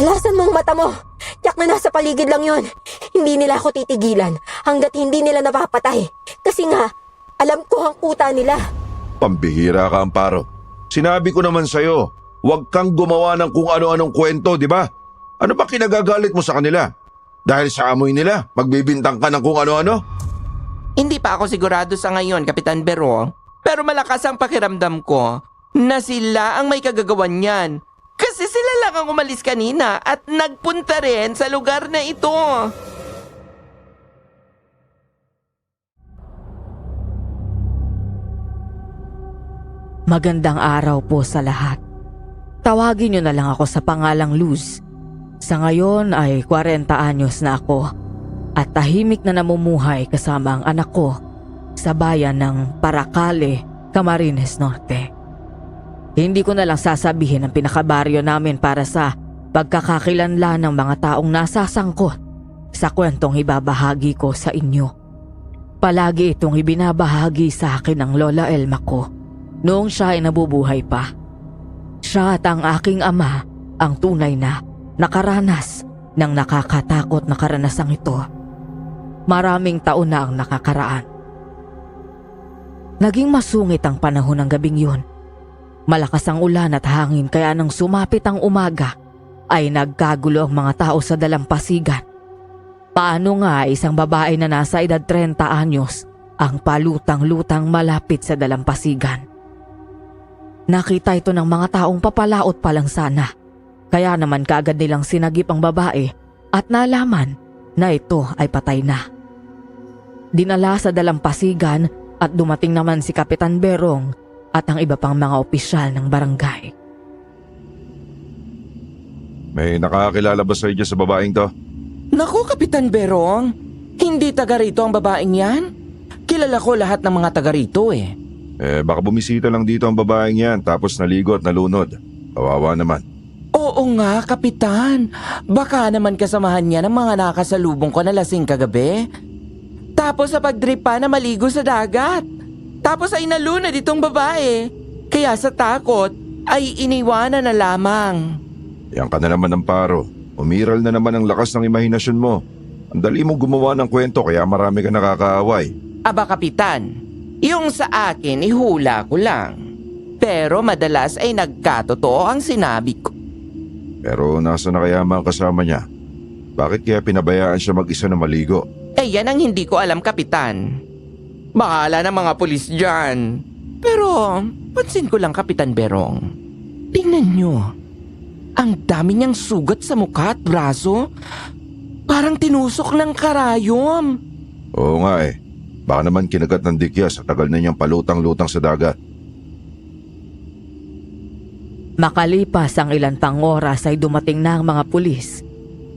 Lasan mong mata mo. Tiyak na nasa paligid lang yon. Hindi nila ako titigilan hanggat hindi nila napapatay. Kasi nga, alam ko ang kuta nila. Pambihira ka, Amparo. Sinabi ko naman sa'yo, huwag kang gumawa ng kung ano-anong kwento, di ba? Ano ba kinagagalit mo sa kanila? Dahil sa amoy nila, magbibintang ka ng kung ano-ano? Hindi pa ako sigurado sa ngayon, Kapitan Berong. Pero malakas ang pakiramdam ko na sila ang may kagagawan niyan. Kasi sila lang ang umalis kanina at nagpunta rin sa lugar na ito. Magandang araw po sa lahat. Tawagin niyo na lang ako sa pangalang Luz. Sa ngayon ay 40 anyos na ako at tahimik na namumuhay kasama ang anak ko sa bayan ng Paracale, Camarines Norte. Hindi ko na lang sasabihin ang pinakabaryo namin para sa pagkakakilanlan ng mga taong nasasangkot sa kwentong ibabahagi ko sa inyo. Palagi itong ibinabahagi sa akin ng Lola Elma ko noong siya ay nabubuhay pa. Siya at ang aking ama ang tunay na nakaranas ng nakakatakot na karanasang ito. Maraming taon na ang nakakaraan. Naging masungit ang panahon ng gabing yun. Malakas ang ulan at hangin kaya nang sumapit ang umaga ay nagkagulo ang mga tao sa dalampasigan. Paano nga isang babae na nasa edad 30 anyos ang palutang-lutang malapit sa dalampasigan? Nakita ito ng mga taong papalaot pa lang sana. Kaya naman kaagad nilang sinagip ang babae at nalaman na ito ay patay na. Dinala sa dalampasigan at dumating naman si Kapitan Berong at ang iba pang mga opisyal ng barangay. May nakakakilala ba sa'yo sa babaeng to? Naku, Kapitan Berong, hindi taga rito ang babaeng yan. Kilala ko lahat ng mga taga rito eh. Baka bumisita lang dito ang babaeng yan tapos naligo at nalunod. Kawawa naman. Oo nga, Kapitan. Baka naman kasamahan niya ng mga nakasalubong ko na lasing kagabi. Tapos sa pagdrip pa na maligo sa dagat. Tapos ay nalunod itong babae. Kaya sa takot ay iniwanan na lamang. Yan ka na naman, Amparo. Umiral na naman ang lakas ng imahinasyon mo. Ang dali mo gumawa ng kwento kaya marami ka nakakaaway. Aba, Kapitan, yung sa akin ihula ko lang. Pero madalas ay nagkatotoo ang sinabi ko. Pero nasa na kaya mga kasama niya? Bakit kaya pinabayaan siya mag-isa na maligo? Yan ang hindi ko alam, Kapitan. Bahala ng mga pulis dyan. Pero pansin ko lang, Kapitan Berong. Tingnan nyo. Ang dami niyang sugat sa mukha at braso. Parang tinusok ng karayom. Oo nga eh. Baka naman kinagat ng dikya sa tagal na niyang palutang-lutang sa dagat. Makalipas ang ilan pang oras ay dumating na ang mga pulis.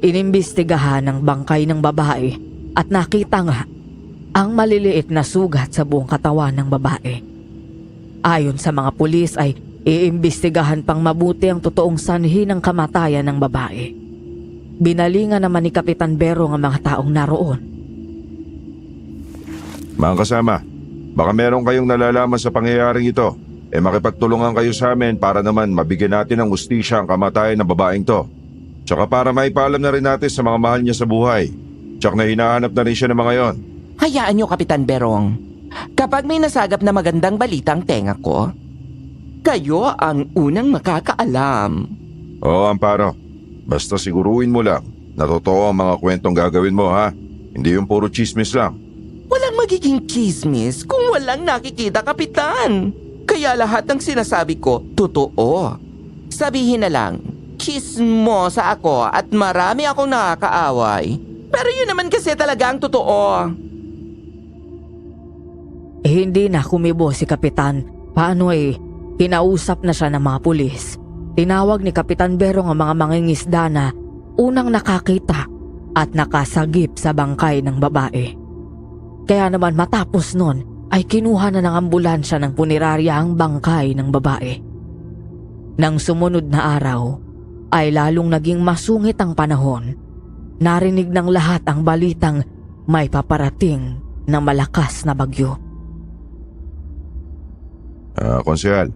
Inimbestigahan ang bangkay ng babae at nakita nga ang maliliit na sugat sa buong katawan ng babae. Ayon sa mga pulis ay iimbestigahan pang mabuti ang totoong sanhi ng kamatayan ng babae. Binalingan naman ni Kapitan Berong ang mga taong naroon. Mga kasama, baka meron kayong nalalaman sa pangyayaring ito. Makipagtulungan kayo sa amin para naman mabigyan natin ng hustisya ang kamatayan ng babaeng to. Tsaka para maipaalam na rin natin sa mga mahal niya sa buhay. Tsaka na hinahanap na rin siya ng mga yon. Hayaan nyo, Kapitan Berong. Kapag may nasagap na magandang balita ang tenga ko, kayo ang unang makakaalam. Oo, Amparo. Basta siguruhin mo lang na totoo ang mga kwentong gagawin mo, ha? Hindi yung puro chismis lang. Walang magiging chismis kung walang nakikita, Kapitan. Kaya lahat ng sinasabi ko, totoo. Sabihin na lang, chismosa ako at marami akong nakakaaway. Pero yun naman kasi talaga ang totoo. Hindi na kumibo si Kapitan. Paano kinausap na siya ng mga pulis. Tinawag ni Kapitan Berong ang mga mangingisda na unang nakakita at nakasagip sa bangkay ng babae. Kaya naman matapos nun ay kinuha na ng ambulansya ng punerarya ang bangkay ng babae. Nang sumunod na araw ay lalong naging masungit ang panahon. Narinig ng lahat ang balitang may paparating na malakas na bagyo. Konsehal,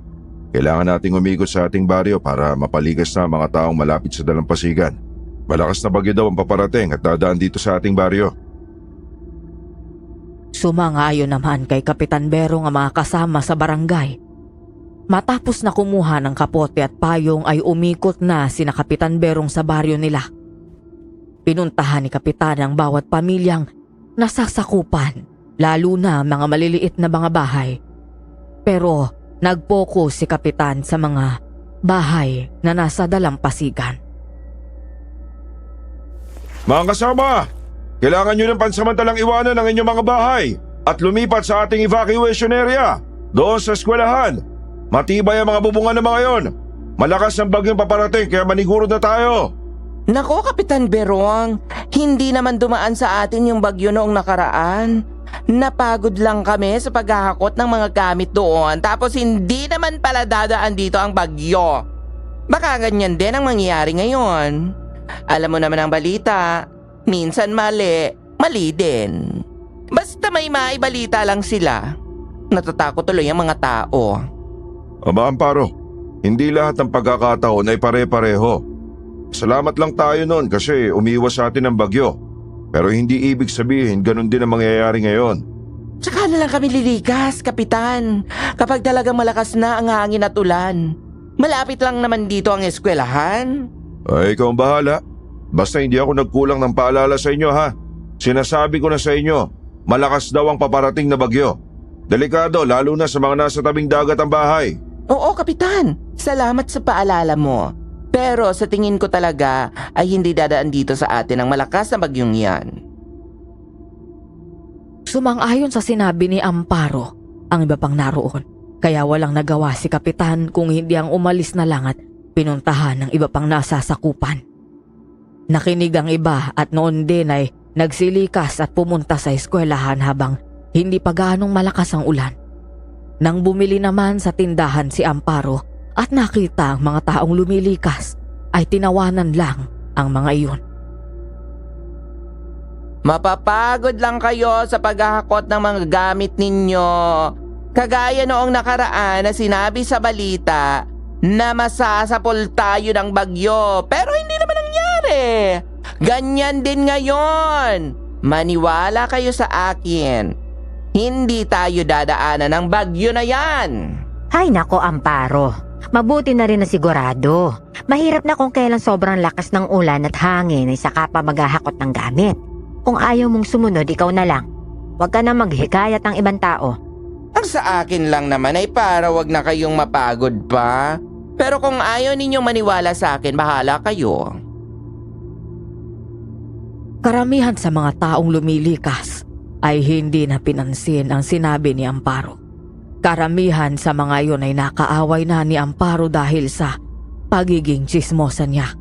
Kailangan nating umikot sa ating baryo para mapaligas na ang mga taong malapit sa dalampasigan. Malakas na bagyo daw ang paparating at dadaan dito sa ating baryo. Sumangayon naman kay Kapitan Berong ang mga kasama sa barangay. Matapos na kumuha ng kapote at payong ay umikot na sina Kapitan Berong sa baryo nila. Pinuntahan ni Kapitan ang bawat pamilyang nasasakupan, lalo na mga maliliit na mga bahay. Pero nag-focus si Kapitan sa mga bahay na nasa dalampasigan. Mga kasama, kailangan nyo ng pansamantalang iwanan ang inyong mga bahay at lumipat sa ating evacuation area doon sa eskwelahan. Matibay ang mga bubungan ng mga yon. Malakas ang bagyong paparating kaya maniguro na tayo. Nako, Kapitan Berong, hindi naman dumaan sa atin yung bagyo noong nakaraan. Napagod lang kami sa paghahakot ng mga gamit doon tapos hindi naman pala dadaan dito ang bagyo. Baka ganyan din ang mangyayari ngayon. Alam mo naman ang balita, minsan mali, mali din. Basta may maibalita lang sila. Natatakot tuloy ang mga tao. Aba Amparo, hindi lahat ng pagkakataon ay pare-pareho. Salamat lang tayo noon kasi umiwas sa atin ang bagyo. Pero hindi ibig sabihin ganun din ang mangyayari ngayon. Tsaka na lang kami liligas, Kapitan, kapag talagang malakas na ang hangin at ulan. Malapit lang naman dito ang eskwelahan. Ay, ikaw ang bahala. Basta hindi ako nagkulang ng paalala sa inyo ha. Sinasabi ko na sa inyo, malakas daw ang paparating na bagyo. Delikado lalo na sa mga nasa tabing dagat ang bahay. Oo, Kapitan. Salamat sa paalala mo. Pero sa tingin ko talaga ay hindi dadaan dito sa atin ang malakas na bagyong yan. Sumang-ayon sa sinabi ni Amparo ang iba pang naroon. Kaya walang nagawa si Kapitan kung hindi ang umalis na lang at pinuntahan ng iba pang nasasakupan. Nakinig ang iba at noon din ay nagsilikas at pumunta sa eskwelahan habang hindi pa gaanong malakas ang ulan. Nang bumili naman sa tindahan si Amparo at nakita ang mga taong lumilikas, ay tinawanan lang ang mga iyon. Mapapagod lang kayo sa paghahakot ng mga gamit ninyo. Kagaya noong nakaraan na sinabi sa balita na masasapol tayo ng bagyo pero hindi naman nangyari. Ganyan din ngayon. Maniwala kayo sa akin. Hindi tayo dadaanan ng bagyo na yan. Ay nako Amparo, mabuti na rin na sigurado. Mahirap na kung kailan sobrang lakas ng ulan at hangin ay saka pa maghahakot ng gamit. Kung ayaw mong sumunod, ikaw na lang. Huwag ka na maghikayat ng ibang tao. Ang sa akin lang naman ay para wag na kayong mapagod pa. Pero kung ayaw ninyong maniwala sa akin, bahala kayo. Karamihan sa mga taong lumilikas ay hindi na pinansin ang sinabi ni Amparo. Karamihan sa mga iyon ay nakaaway na ni Amparo dahil sa pagiging tsismosa niya.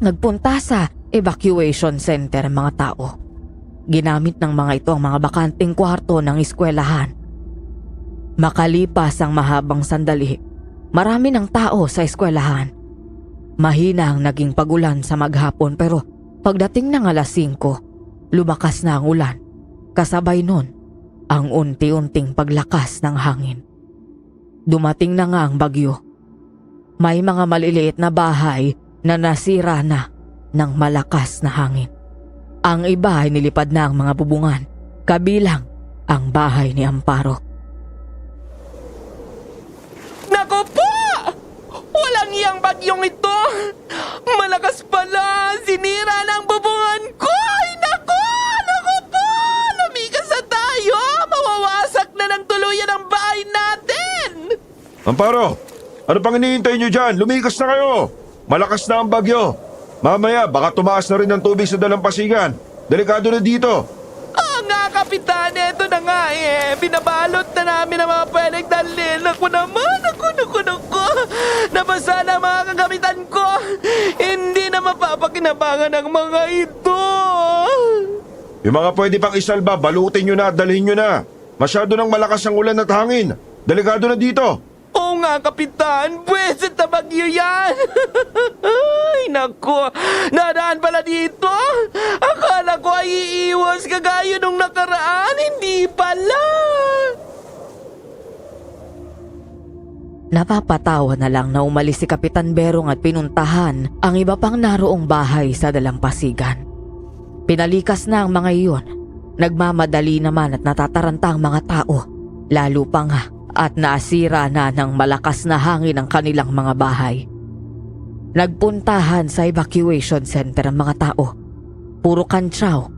Nagpunta sa evacuation center ang mga tao. Ginamit ng mga ito ang mga bakanting kwarto ng eskwelahan. Makalipas ang mahabang sandali, marami ng tao sa eskwelahan. Mahina ang naging pagulan sa maghapon pero pagdating ng alas 5, lumakas na ang ulan. Kasabay nun, ang unti-unting paglakas ng hangin. Dumating na nga ang bagyo. May mga maliliit na bahay na nasira na ng malakas na hangin. Ang iba ay nilipad na ang mga bubungan, kabilang ang bahay ni Amparo. Naku po! Walang iyang bagyong ito! Malakas pala! Sinira ng bubungan ko! Ay naku! Naku po! Lumikas na tayo! Mawawasak na ng tuluyan ang bahay natin! Amparo, ano pang iniintay nyo dyan? Lumikas na kayo! Malakas na ang bagyo. Mamaya baka tumaas na rin ang tubig sa dalampasigan. Delikado na dito. Oo nga, Kapitan. Eto na nga eh. Binabalot na namin ang mga pwedeng dalhin. Naku naman. Naku. Nabasa na ang mga kagamitan ko. Hindi na mapapakinabangan ang mga ito. Yung mga pwede pang isalba, balutin nyo na at dalhin nyo na. Masyado nang malakas ang ulan at hangin. Delikado na dito. Oo nga, Kapitan. Pweset na bagyo yan. Ay, naku. Nadaan pala dito. Akala ko ay iiwas kagaya nung nakaraan. Hindi pala. Napapatawa na lang na umalis si Kapitan Berong at pinuntahan ang iba pang naroong bahay sa dalampasigan. Pinalikas na ang mga iyon. Nagmamadali naman at natataranta ang mga tao. Lalo pa nga at nasira na ng malakas na hangin ang kanilang mga bahay. Nagpuntahan sa evacuation center ang mga tao. Puro kantsaw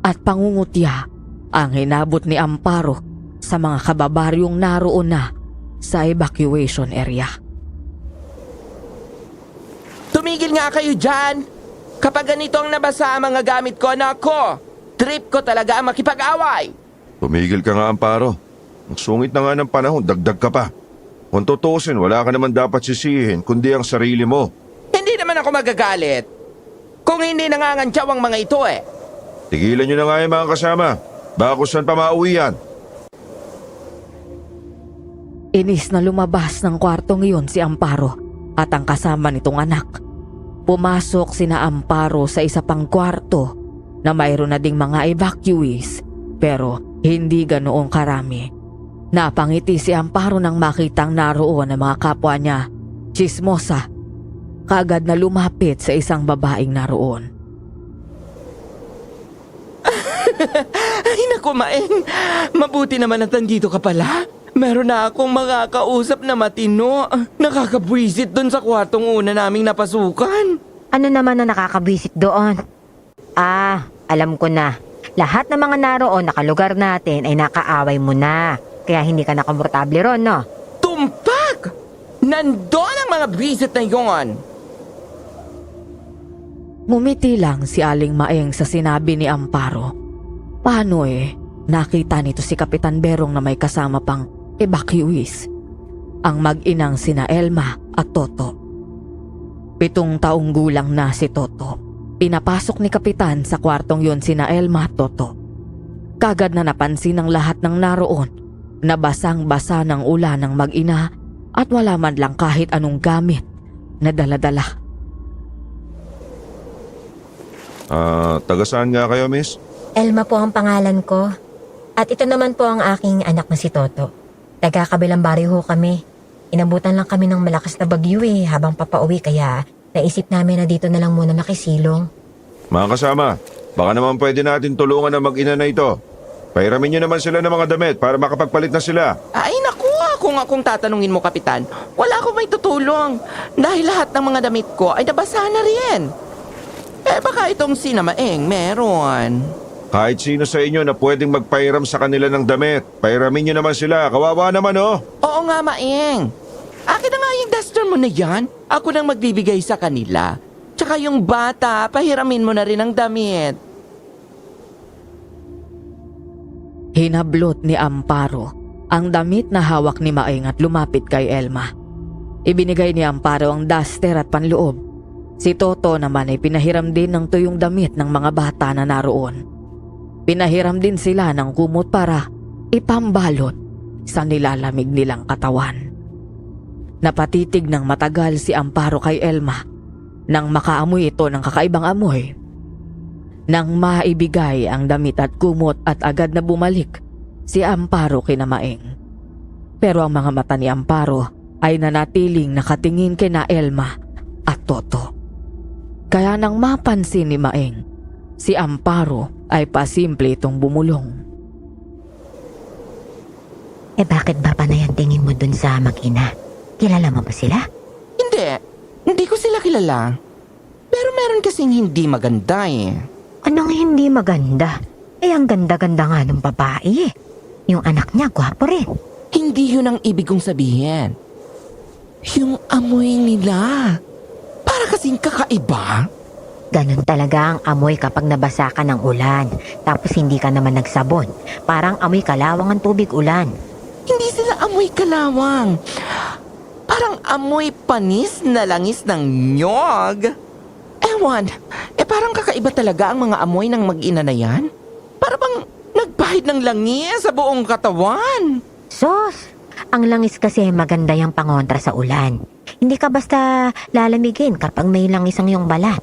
at pangungutya ang hinabot ni Amparo sa mga kababaryong naroon na sa evacuation area. Tumigil nga kayo dyan! Kapag ganito ang nabasa ang mga gamit ko, nako! Trip ko talaga ang makipag-away! Tumigil ka nga, Amparo. Ang sungit na nga ng panahon, dagdag ka pa. Kung tutusin, wala ka naman dapat sisihin kundi ang sarili mo. Hindi naman ako magagalit. Kung hindi nangangantyaw ang mga ito eh. Tigilan nyo na nga yung mga kasama. Baka kung saan pa mauwi yan. Inis na lumabas ng kwartong iyon si Amparo at ang kasama nitong anak. Pumasok sina Amparo sa isa pang kwarto na mayroon na ding mga evacuees pero hindi ganoong karami. Napangiti si Amparo nang makitang naroon ang mga kapwa niya, chismosa. Kaagad na lumapit sa isang babaeng naroon. Ay naku, Maeng. Mabuti naman at nandito ka pala. Meron na akong makakausap na matino. Nakakabwisit doon sa kwartong una naming napasukan. Ano naman na nakakabwisit doon? Alam ko na. Lahat ng mga naroon nakalugar natin ay nakaaway mo na. Kaya hindi ka nakomportable ron, no? Tumpak! Nandun ang mga bwisit na yon. Ngumiti lang si Aling Maeng sa sinabi ni Amparo. Paano nakita nito si Kapitan Berong na may kasama pang evacuees, ang mag-inang sina Elma at Toto. 7 taong gulang na si Toto. Pinapasok ni Kapitan sa kwartong yun sina Elma at Toto. Kagad na napansin ng lahat ng naroon na basang-basa ng ulan ng mag-ina at wala man lang kahit anong gamit na dala-dala. Taga saan nga kayo, miss? Elma po ang pangalan ko. At ito naman po ang aking anak na si Toto. Taga kabilang baryo ho kami. Inabutan lang kami ng malakas na bagyo habang papauwi kaya naisip namin na dito na lang muna makisilong. Mga kasama, baka naman pwede natin tulungan ang mag-ina na ito. Pairamin nyo naman sila ng mga damit para makapagpalit na sila. Ay naku, kung tatanungin mo, Kapitan, wala akong may tutulong. Dahil lahat ng mga damit ko ay nabasa na rin. Baka itong sina Maeng meron. Kahit sino sa inyo na pwedeng magpairam sa kanila ng damit, pairamin nyo naman sila. Kawawa naman, oh. Oo nga, Maeng. Akin na nga yung duster mo na yan. Ako nang magbibigay sa kanila. Tsaka yung bata, pahiramin mo na rin ang damit. Hinablot ni Amparo ang damit na hawak ni Maeng at lumapit kay Elma. Ibinigay ni Amparo ang duster at panloob. Si Toto naman ay pinahiram din ng tuyong damit ng mga bata na naroon. Pinahiram din sila ng kumot para ipambalot sa nilalamig nilang katawan. Napatitig ng matagal si Amparo kay Elma nang makaamoy ito ng kakaibang amoy. Nang maibigay ang damit at kumot at agad na bumalik si Amparo kina Maeng. Pero ang mga mata ni Amparo ay nanatiling nakatingin kina Elma at Toto. Kaya nang mapansin ni Maeng, si Amparo ay pasimple itong bumulong. Bakit ba panayan tingin mo dun sa mag-ina? Kilala mo ba sila? Hindi ko sila kilala. Pero meron kasing hindi maganda eh. Anong hindi maganda? Ang ganda-ganda nga ng babae. Yung anak niya, gwapo rin. Hindi yun ang ibig kong sabihin. Yung amoy nila. Para kasing kakaiba. Ganon talaga ang amoy kapag nabasa ka ng ulan. Tapos hindi ka naman nagsabon. Parang amoy kalawang ang tubig ulan. Hindi sila amoy kalawang. Parang amoy panis na langis ng nyog. Ewan, parang kakaiba talaga ang mga amoy ng mag-ina na yan. Para bang nagpahid ng langis sa buong katawan. Sos! Ang langis kasi maganda yung pangontra sa ulan. Hindi ka basta lalamigin kapag may langis ang iyong balat.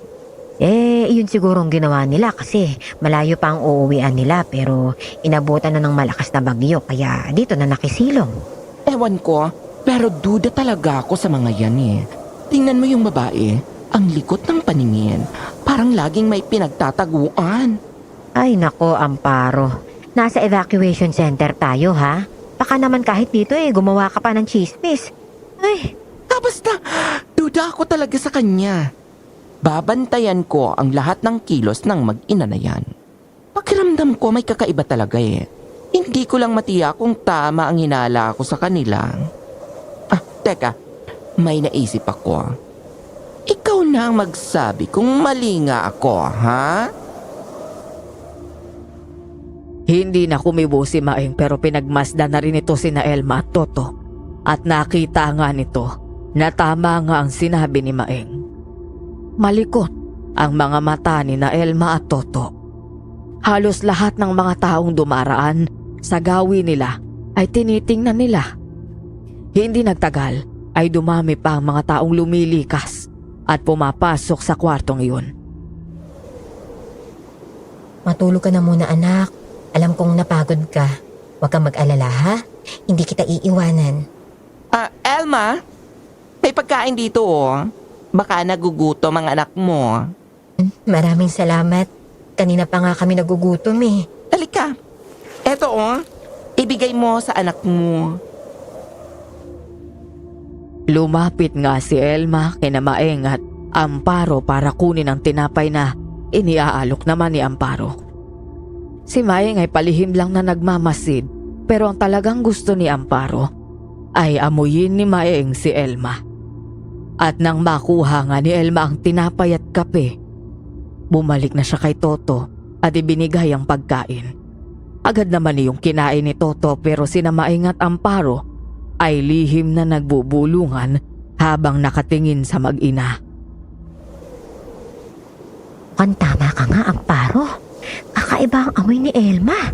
Yun sigurong ginawa nila kasi malayo pa ang uuwian nila pero inabutan na ng malakas na bagyo kaya dito na nakisilong. Ewan ko, Pero duda talaga ako sa mga yan eh. Tingnan mo yung babae, ang likot ng paningin. Parang laging may pinagtataguan. Ay nako, Amparo. Nasa evacuation center tayo, ha? Baka naman kahit dito gumawa ka pa ng chismis. Ay, Basta, duda ako talaga sa kanya. Babantayan ko ang lahat ng kilos ng mag-ina na yan. Pakiramdam ko may kakaiba talaga eh. Hindi ko lang matiyak kung tama ang hinala ko sa kanila. Teka, may naisip ako. Ikaw na ang magsabi kung mali nga ako, ha? Hindi na kumibo si Maeng pero pinagmasdan na rin ito sina Elma at Toto. At nakita nga nito na tama nga ang sinabi ni Maeng. Malikot ang mga mata ni na Elma at Toto. Halos lahat ng mga taong dumaraan sa gawi nila ay tinitingnan nila. Hindi nagtagal ay dumami pa ang mga taong lumilikas at pumapasok sa kwartong iyon. Matulog ka na muna anak. Alam kong napagod ka. Huwag kang mag-alala ha. Hindi kita iiwanan. Elma, may pagkain dito oh. Baka nagugutom ang anak mo. Maraming salamat. Kanina pa nga kami nagugutom eh. Halika. Eto oh, ibigay mo sa anak mo. Lumapit nga si Elma kina Maeng at Amparo para kunin ang tinapay na iniaalok naman ni Amparo. Si Maeng ay palihim lang na nagmamasid pero ang talagang gusto ni Amparo ay amuyin ni Maeng si Elma. At nang makuha nga ni Elma ang tinapay at kape, bumalik na siya kay Toto at ibinigay ang pagkain. Agad naman niyong kinain ni Toto pero sina Maeng at Amparo ay lihim na nagbubulungan habang nakatingin sa mag-ina. mukhang tama ka nga, Amparo. Kakaiba ang amoy ni Elma.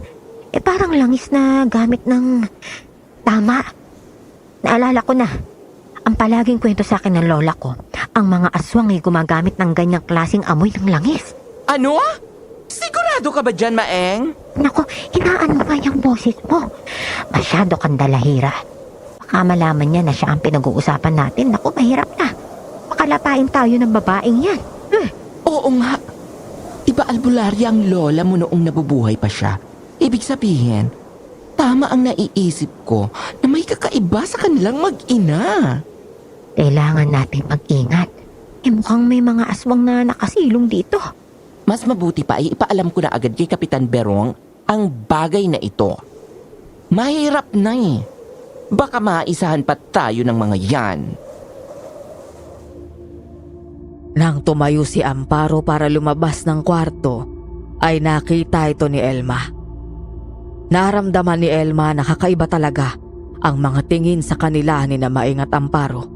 Parang langis na gamit ng... Tama. Naalala ko na. Ang palaging kwento sa akin ng lola ko, ang mga aswang ay gumagamit ng ganyang klaseng amoy ng langis. Ano? Sigurado ka ba dyan, Maeng? Naku, hinaan mo nga yung boses mo. Masyado kang dalahira. Baka malaman niya na siya ang pinag-uusapan natin. Naku, mahirap na. Makalapain tayo ng babaeng yan. Oo nga. Diba albularya ang lola mo noong nabubuhay pa siya? Ibig sabihin, tama ang naiisip ko na may kakaiba sa kanilang mag-ina. Kailangan natin mag-ingat. Mukhang may mga aswang na nakasilong dito. Mas mabuti pa ay ipaalam ko na agad kay Kapitan Berong ang bagay na ito. Mahirap na eh. Baka maisahan pa tayo ng mga yan. Nang tumayo si Amparo para lumabas ng kwarto, ay nakita ito ni Elma. Naramdaman ni Elma na kakaiba talaga ang mga tingin sa kanila ni na Maeng at Amparo.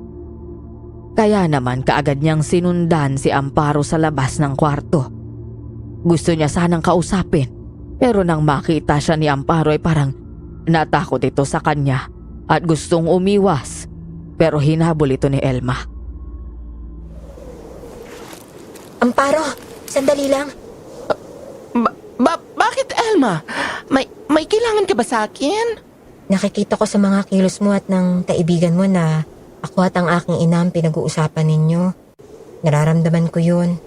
Kaya naman kaagad niyang sinundan si Amparo sa labas ng kwarto. Gusto niya sanang kausapin, pero nang makita siya ni Amparo ay parang natakot ito sa kanya at gustong umiwas, pero hinabol ito ni Elma. Amparo, sandali lang. Bakit, Elma? May kailangan ka ba sa akin? Nakikita ko sa mga kilos mo at ng kaibigan mo na ako at ang aking ina ang pinag-uusapan ninyo. Nararamdaman ko yun.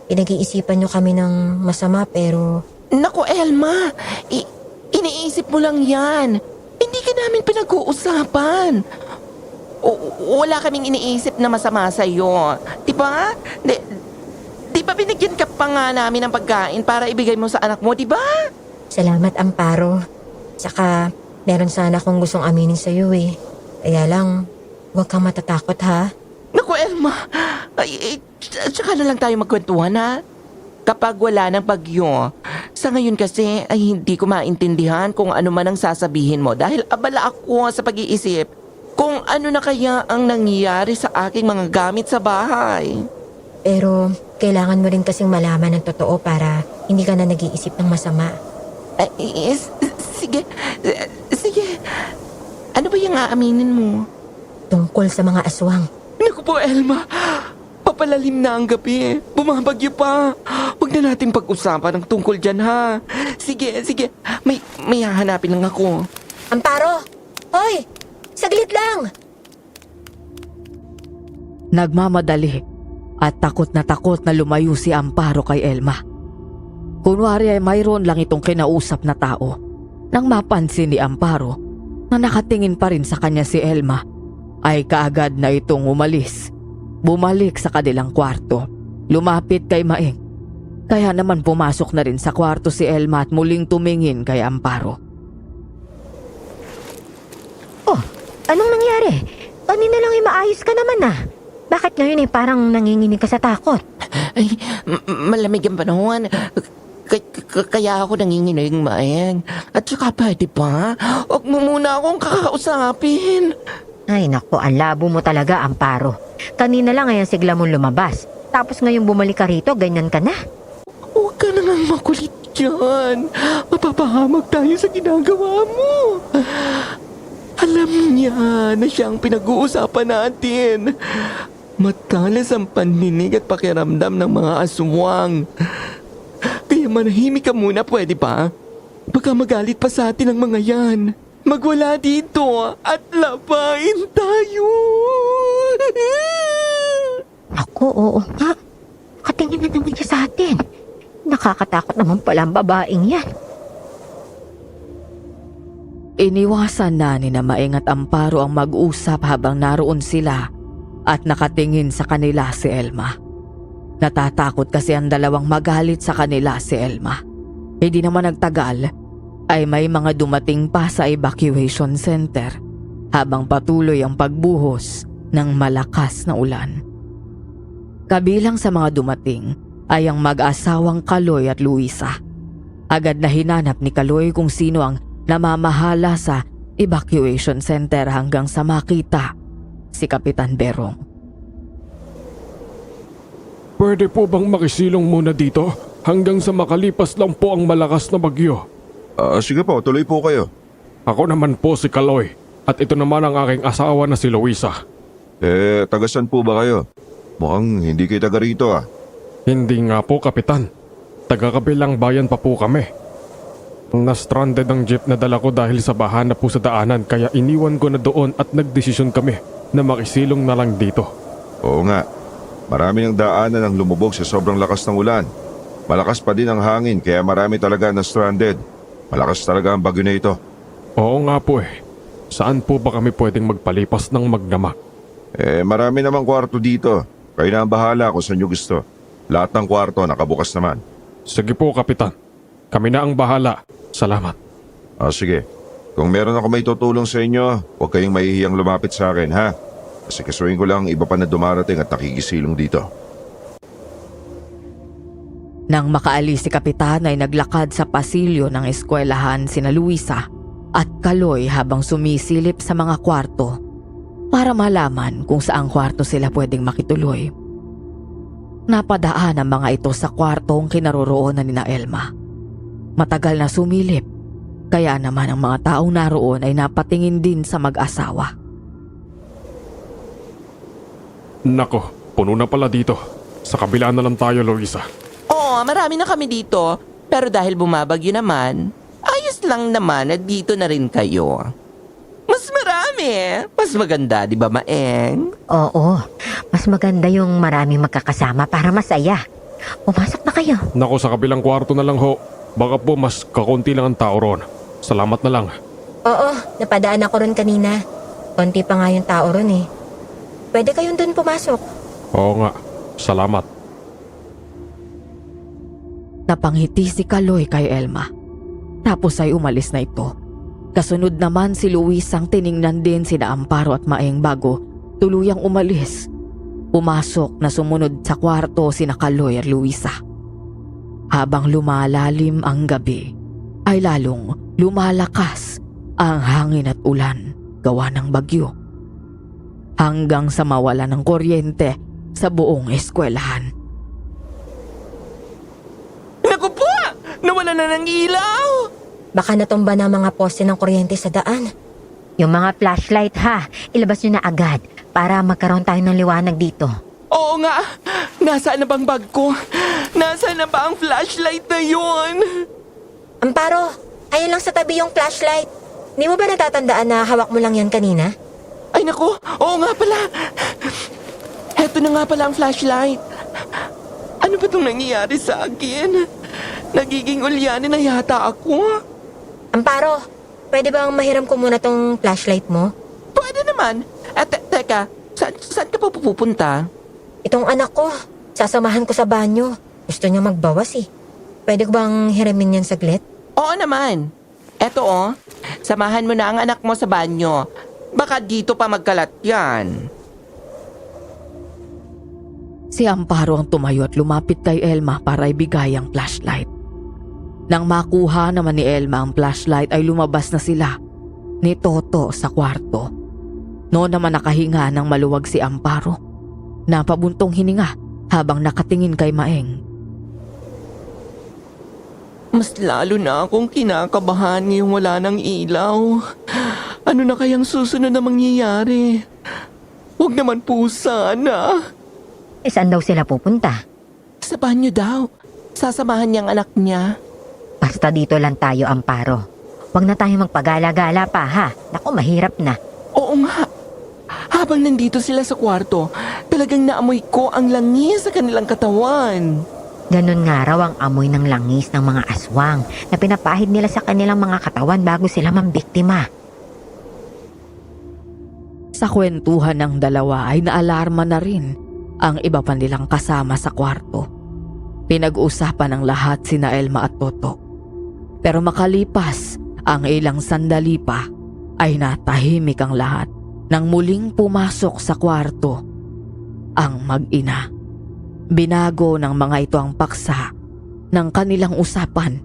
Pinag-iisipan nyo kami ng masama pero... Naku, Elma. Iniisip mo lang yan. Hindi ka namin pinag-uusapan. Wala kaming iniisip na masama sa'yo. Diba? Di ba binigyan ka pa nga namin ng pagkain para ibigay mo sa anak mo, diba? Salamat, Amparo. Saka, meron sana akong gustong aminin sa'yo eh. Kaya lang, huwag kang matatakot ha. Naku, Elma. Tsaka na lang tayo magkwentuhan, ha? Kapag wala ng bagyo. Sa ngayon kasi ay hindi ko maintindihan kung ano man ang sasabihin mo dahil abala ako sa pag-iisip kung ano na kaya ang nangyayari sa aking mga gamit sa bahay. Pero, kailangan mo rin kasing malaman ng totoo para hindi ka na nag-iisip ng masama. Sige. Ano ba yung aaminin mo? Tungkol sa mga aswang. Naku po, Elma. Papalalim na ang gabi. Bumabagyo pa. Huwag na natin pag-usapan ng tungkol dyan, ha? Sige. May hahanapin lang ako. Amparo! Hoy! Saglit lang! Nagmamadali at takot na lumayo si Amparo kay Elma. Kunwari ay mayroon lang itong kinausap na tao. Nang mapansin ni Amparo na nakatingin pa rin sa kanya si Elma, ay kaagad na itong umalis. Bumalik sa kanilang kwarto. Lumapit kay Maeng. Kaya naman pumasok na rin sa kwarto si Elma at muling tumingin kay Amparo. Oh, anong nangyari? Kanina lang ay maayos ka naman na. Bakit ngayon ay parang nanginginig ka sa takot? Ay, malamig ang panahon. Kaya ako nanginginig, Maeng. At saka pwede pa, huwag mo muna akong kakausapin. Ay naku, ang labo mo talaga, Amparo. Kanina lang ay ang sigla mong lumabas. Tapos ngayon bumalik ka rito, ganyan ka na. Huwag ka nang makulit dyan. Mapapahamag tayo sa ginagawa mo. Alam niya na siyang pinag-uusapan natin. Matalas ang pandinig at pakiramdam ng mga aswang. Kaya manahimik ka muna, pwede ba? Baka magalit pa sa atin ang mga yan. Magwala dito at labain tayo. Ako, oo nga. Katingin na naman siya sa atin. Nakakatakot naman pala ang babaeng yan. Iniwasan na ni na Maeng at Amparo ang mag-usap habang naroon sila at nakatingin sa kanila si Elma. Natatakot kasi ang dalawang magalit sa kanila si Elma. Hindi naman nagtagal ay may mga dumating pa sa evacuation center habang patuloy ang pagbuhos ng malakas na ulan. Kabilang sa mga dumating ay ang mag-asawang Kaloy at Luisa. Agad na hinanap ni Kaloy kung sino ang namamahala sa evacuation center hanggang sa makita si Kapitan Berong. Pwede po bang makisilong muna dito hanggang sa makalipas lang po ang malakas na bagyo? Sige po, tuloy po kayo. Ako naman po si Kaloy at ito naman ang aking asawa na si Luisa. Tagasan po ba kayo? Mukhang hindi kayo taga rito ah. Hindi nga po, Kapitan. Taga-kabilang bayan pa po kami. Na-stranded ang jeep na dala ko dahil sa baha na po sa daanan kaya iniwan ko na doon at nagdesisyon kami na makisilong na lang dito. Oo nga. Marami ng daanan ang lumubog sa sobrang lakas ng ulan. Malakas pa din ang hangin kaya marami talaga na stranded. Malakas talaga ang bagyo na ito. Oo nga po eh. Saan po ba kami pwedeng magpalipas ng magdamag? Marami namang kwarto dito. Kayo na ang bahala kung saan nyo gusto. Lahat ng kwarto nakabukas naman. Sige po, Kapitan. Kami na ang bahala. Salamat. Sige. Kung meron ako may tutulong sa inyo, huwag kayong mahihiyang lumapit sa akin, ha? Kasi kasuhin ko lang iba pa na dumarating at nakikisilong dito. Nang makaalis si Kapitan ay naglakad sa pasilyo ng eskwelahan sina Luisa at Kaloy habang sumisilip sa mga kwarto para malaman kung saang kwarto sila pwedeng makituloy. Napadaan ang mga ito sa kwartong kinaroroonan ni na Elma. Matagal na sumilip, kaya naman ang mga taong naroon ay napatingin din sa mag-asawa. Nako, puno na pala dito. Sa kabila na lang tayo, Luisa. Oo, marami na kami dito. Pero dahil bumabagyo naman, ayos lang naman at dito na rin kayo. Mas marami. Mas maganda, di ba, Maeng? Oo, mas maganda yung maraming magkakasama para masaya. Pumasok na kayo. Nako, sa kabilang kwarto na lang ho. Baka po mas kakunti lang ang tao ron. Salamat na lang. Oo, napadaan ako ron kanina. Konti pa nga yung tao ron eh. Pwede kayong dun pumasok. Oo nga, salamat. Napangiti si Kaloy kay Elma. Tapos ay umalis na ito. Kasunod naman si Luis ang tiningnan din sina Amparo at Maeng bago tuluyang umalis. Pumasok na sumunod sa kwarto sina Kaloy at Luisa. Habang lumalalim ang gabi, ay lalong lumalakas ang hangin at ulan gawa ng bagyo. Hanggang sa mawala ng kuryente sa buong eskwelahan. Naku po! Nawala na ng ilaw! Baka natumba na mga poste ng kuryente sa daan. Yung mga flashlight ha, ilabas nyo na agad para magkaroon tayo ng liwanag dito. Oo nga! Nasaan na bang bag ko? Nasaan na ba ang flashlight na yun? Amparo, ayun lang sa tabi yung flashlight. Hindi mo ba natatandaan na hawak mo lang yan kanina? Ay naku! Oo nga pala! Ito na nga pala ang flashlight. Ano ba itong nangyayari sa akin? Nagiging ulyanin na yata ako. Amparo, pwede bang mahiram ko muna tong flashlight mo? Pwede naman. Teka, saan ka pa pupunta? Itong anak ko, sasamahan ko sa banyo. Gusto niya magbawas eh. Pwede ko bang hiramin yan saglit? Oo naman. Eto samahan mo na ang anak mo sa banyo. Baka dito pa magkalat yan. Si Amparo ang tumayo at lumapit kay Elma para ibigay ang flashlight. Nang makuha naman ni Elma ang flashlight ay lumabas na sila ni Toto sa kwarto. Noon naman nakahinga ng maluwag si Amparo. Napabuntong hininga habang nakatingin kay Maeng. Mas lalo na akong kinakabahan ngayong wala ng ilaw. Ano na kayang susunod na mangyayari? Huwag naman po sana. Saan daw sila pupunta? Sa banyo daw. Sasamahan niyang anak niya. Basta dito lang tayo, Amparo. Huwag na tayo magpagala-gala pa, ha? Naku, mahirap na. Oo nga. Habang nandito sila sa kwarto, talagang naamoy ko ang langis sa kanilang katawan. Ganon nga raw ang amoy ng langis ng mga aswang na pinapahid nila sa kanilang mga katawan bago sila mambiktima. Sa kwentuhan ng dalawa ay naalarma na rin ang iba pa nilang kasama sa kwarto. Pinag-usapan ng lahat sina Elma at Toto. Pero makalipas ang ilang sandali pa ay natahimik ang lahat nang muling pumasok sa kwarto ang mag-ina. Binago ng mga ito ang paksa ng kanilang usapan.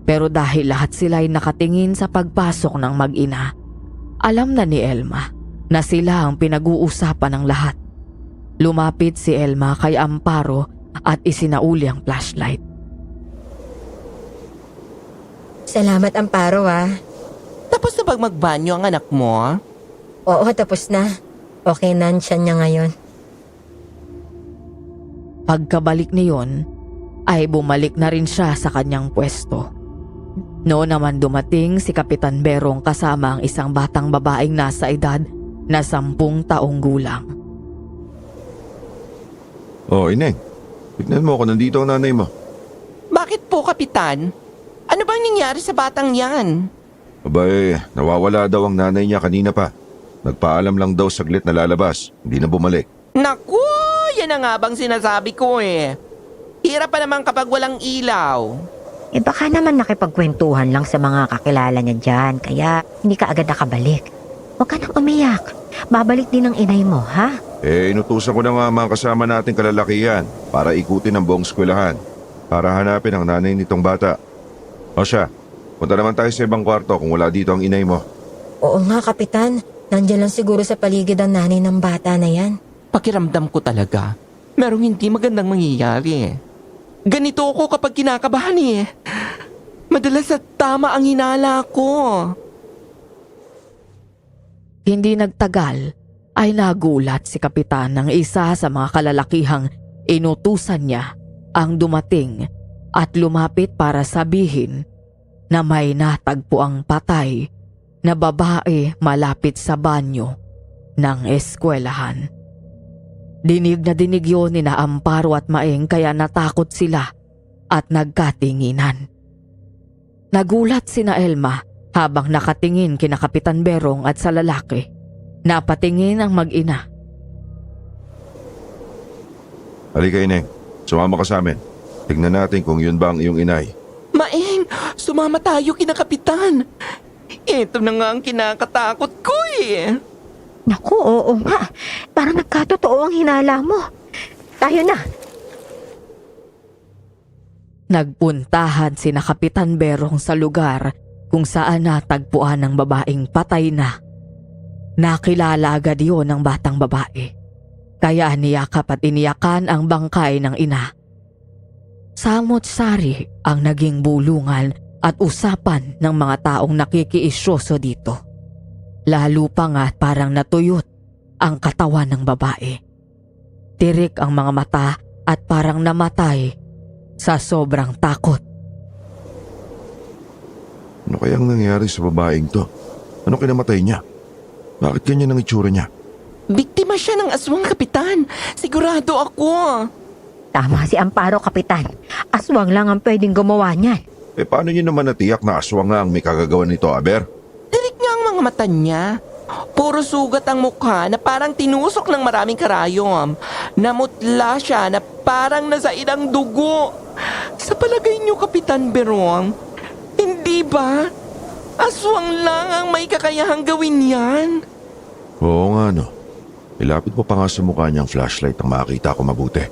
Pero dahil lahat sila ay nakatingin sa pagpasok ng mag-ina, alam na ni Elma na sila ang pinag-uusapan ng lahat. Lumapit si Elma kay Amparo at isinauli ang flashlight. Salamat, Amparo Tapos na bang magbanyo ang anak mo? Oo, tapos na. Okay na siya niya ngayon. Pagkabalik niyon, ay bumalik na rin siya sa kanyang pwesto. Noon naman dumating si Kapitan Berong kasama ang isang batang babaeng nasa edad na 10 taong gulang. Oh, Ineng. Tignan mo kung nandito ang nanay mo. Bakit po, Kapitan? Ano bang nangyari sa batang yan? Abay, nawawala daw ang nanay niya kanina pa. Nagpaalam lang daw saglit na lalabas. Hindi na bumalik. Naku, yan na nga bang sinasabi ko eh. Hirap pa naman kapag walang ilaw. Baka naman nakipagkwentuhan lang sa mga kakilala niya dyan, kaya hindi ka agad nakabalik. Huwag ka nang umiyak. Babalik din ang inay mo, ha? Inutusan ko na nga mga kasama nating kalalakihan para ikutin ang buong eskwelahan para hanapin ang nanay nitong bata. O siya, punta naman tayo sa ibang kwarto kung wala dito ang inay mo. Oo nga, Kapitan. Nandiyan lang siguro sa paligid ang nanay ng bata na yan. Pakiramdam ko talaga, merong hindi magandang mangyayari. Ganito ako kapag kinakabahan eh. Madalas at tama ang hinala ko. Hindi nagtagal ay nagulat si Kapitan ng isa sa mga kalalakihang inutusan niya ang dumating at lumapit para sabihin na may natagpo ang patay na babae malapit sa banyo ng eskwelahan. Dinig na dinig yun ni na Amparo at Maeng kaya natakot sila at nagkatinginan. Nagulat sina Elma habang nakatingin kina Kapitan Berong at sa lalaki. Napatingin ang mag-ina. Halika, Ineng. Sumama ka sa amin. Tignan natin kung yun ba ang iyong inay. Maeng, sumama tayo kina Kapitan. Ito na nga ang kinakatakot ko eh. Naku, oo nga. Parang nagkatotoo ang hinala mo. Tayo na. Nagpuntahan sina Kapitan Berong sa lugar kung saan natagpuan ng babaeng patay na. Nakilala agad yun ng batang babae. Kaya niyakap at iniyakan ang bangkay ng ina. Samot-sari ang naging bulungan at usapan ng mga taong nakikiisyoso dito. Lalo pa nga parang natuyot ang katawan ng babae. Tirik ang mga mata at parang namatay sa sobrang takot. Ano kayang nangyari sa babaeng to? Ano kinamatay niya? Bakit ganyan ang itsura niya? Biktima Biktima siya ng aswang, Kapitan. Sigurado ako. Tama si Amparo, Kapitan. Aswang lang ang pwedeng gumawa niyan. Paano niyo naman natiyak na aswang nga ang may kagagawa nito, Aber? Tirik nga ang mga mata niya. Puro sugat ang mukha na parang tinusok ng maraming karayom. Namutla siya na parang nasa ilang dugo. Sa palagay niyo, Kapitan Berong, hindi ba? Aswang lang ang may kakayahang gawin yan. Oo nga, no. Ilapit mo pa nga sa mukha niyang flashlight ang makita ko mabuti.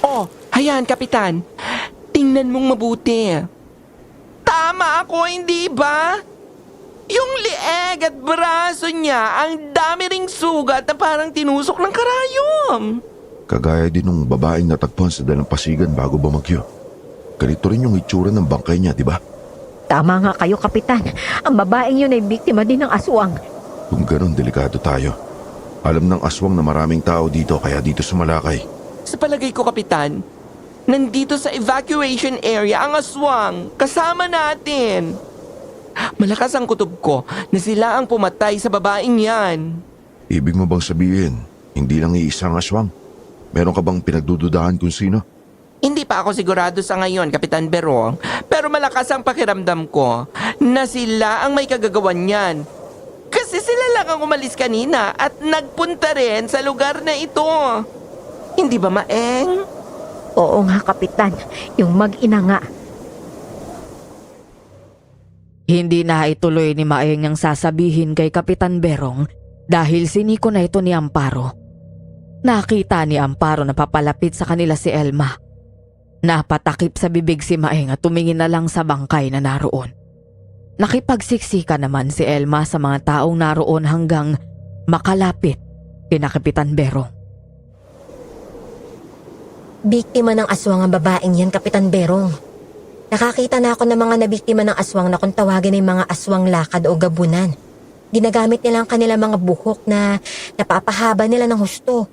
Oh, hayan, Kapitan. Tingnan mong mabuti. Tama ako, hindi ba? Yung lieg at braso niya, ang dami ring sugat na parang tinusok ng karayom. Kagaya din ng babaeng natagpuan sa dalampasigan bago bumagyo. Ganito rin yung itsura ng bangkay niya, di ba? Tama nga kayo, Kapitan. Ang babaeng yun ay biktima din ng aswang. Kung ganun, delikado tayo. Alam ng aswang na maraming tao dito kaya dito sumalakay. Sa palagay ko, Kapitan, nandito sa evacuation area ang aswang. Kasama natin. Malakas ang kutob ko na sila ang pumatay sa babaeng yan. Ibig mo bang sabihin, hindi lang iisang aswang? Meron ka bang pinagdududahan kung sino? Hindi pa ako sigurado sa ngayon, Kapitan Berong, pero malakas ang pakiramdam ko na sila ang may kagagawan niyan. Kasi sila lang ang umalis kanina at nagpunta rin sa lugar na ito. Hindi ba, Maeng? Oo nga, Kapitan. Yung mag-ina nga. Hindi na ituloy ni Maeng ang sasabihin kay Kapitan Berong dahil siniko na ito ni Amparo. Nakita ni Amparo na papalapit sa kanila si Elma. Napatakip sa bibig si Maeng at tumingin na lang sa bangkay na naroon. Nakipagsiksika naman si Elma sa mga taong naroon hanggang makalapit kina Kapitan Berong. Biktima ng aswang ang babaeng yan, Kapitan Berong. Nakakita na ako ng mga nabiktima ng aswang na kung tawagin ay mga aswang lakad o gabunan. Ginagamit nila ang kanilang mga buhok na napapahaba nila ng husto.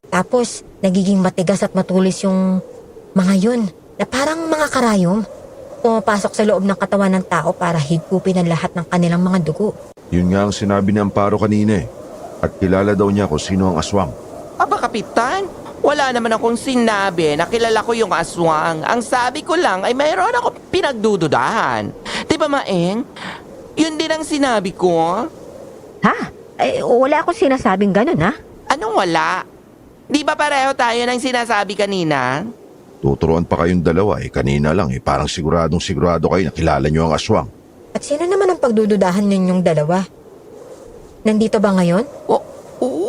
Tapos, nagiging matigas at matulis yung mga yun na parang mga karayom. Pumapasok sa loob ng katawan ng tao para higupin ang lahat ng kanilang mga dugo. Yun nga ang sinabi ni Amparo kanina eh. At kilala daw niya kung sino ang aswang. Aba, Kapitan, wala naman akong sinabi na kilala ko yung aswang. Ang sabi ko lang ay mayroon ako pinagdududahan. Di ba, Maeng? Yun din ang sinabi ko. Ha? Wala akong sinasabing ganun, ha? Anong wala? Di ba pareho tayo ng sinasabi kanina? Tuturuan pa kayong dalawa kanina lang parang sigurado kayo na kilala niyo ang aswang. At sino naman ang pagdududahan ninyong dalawa? Nandito ba ngayon?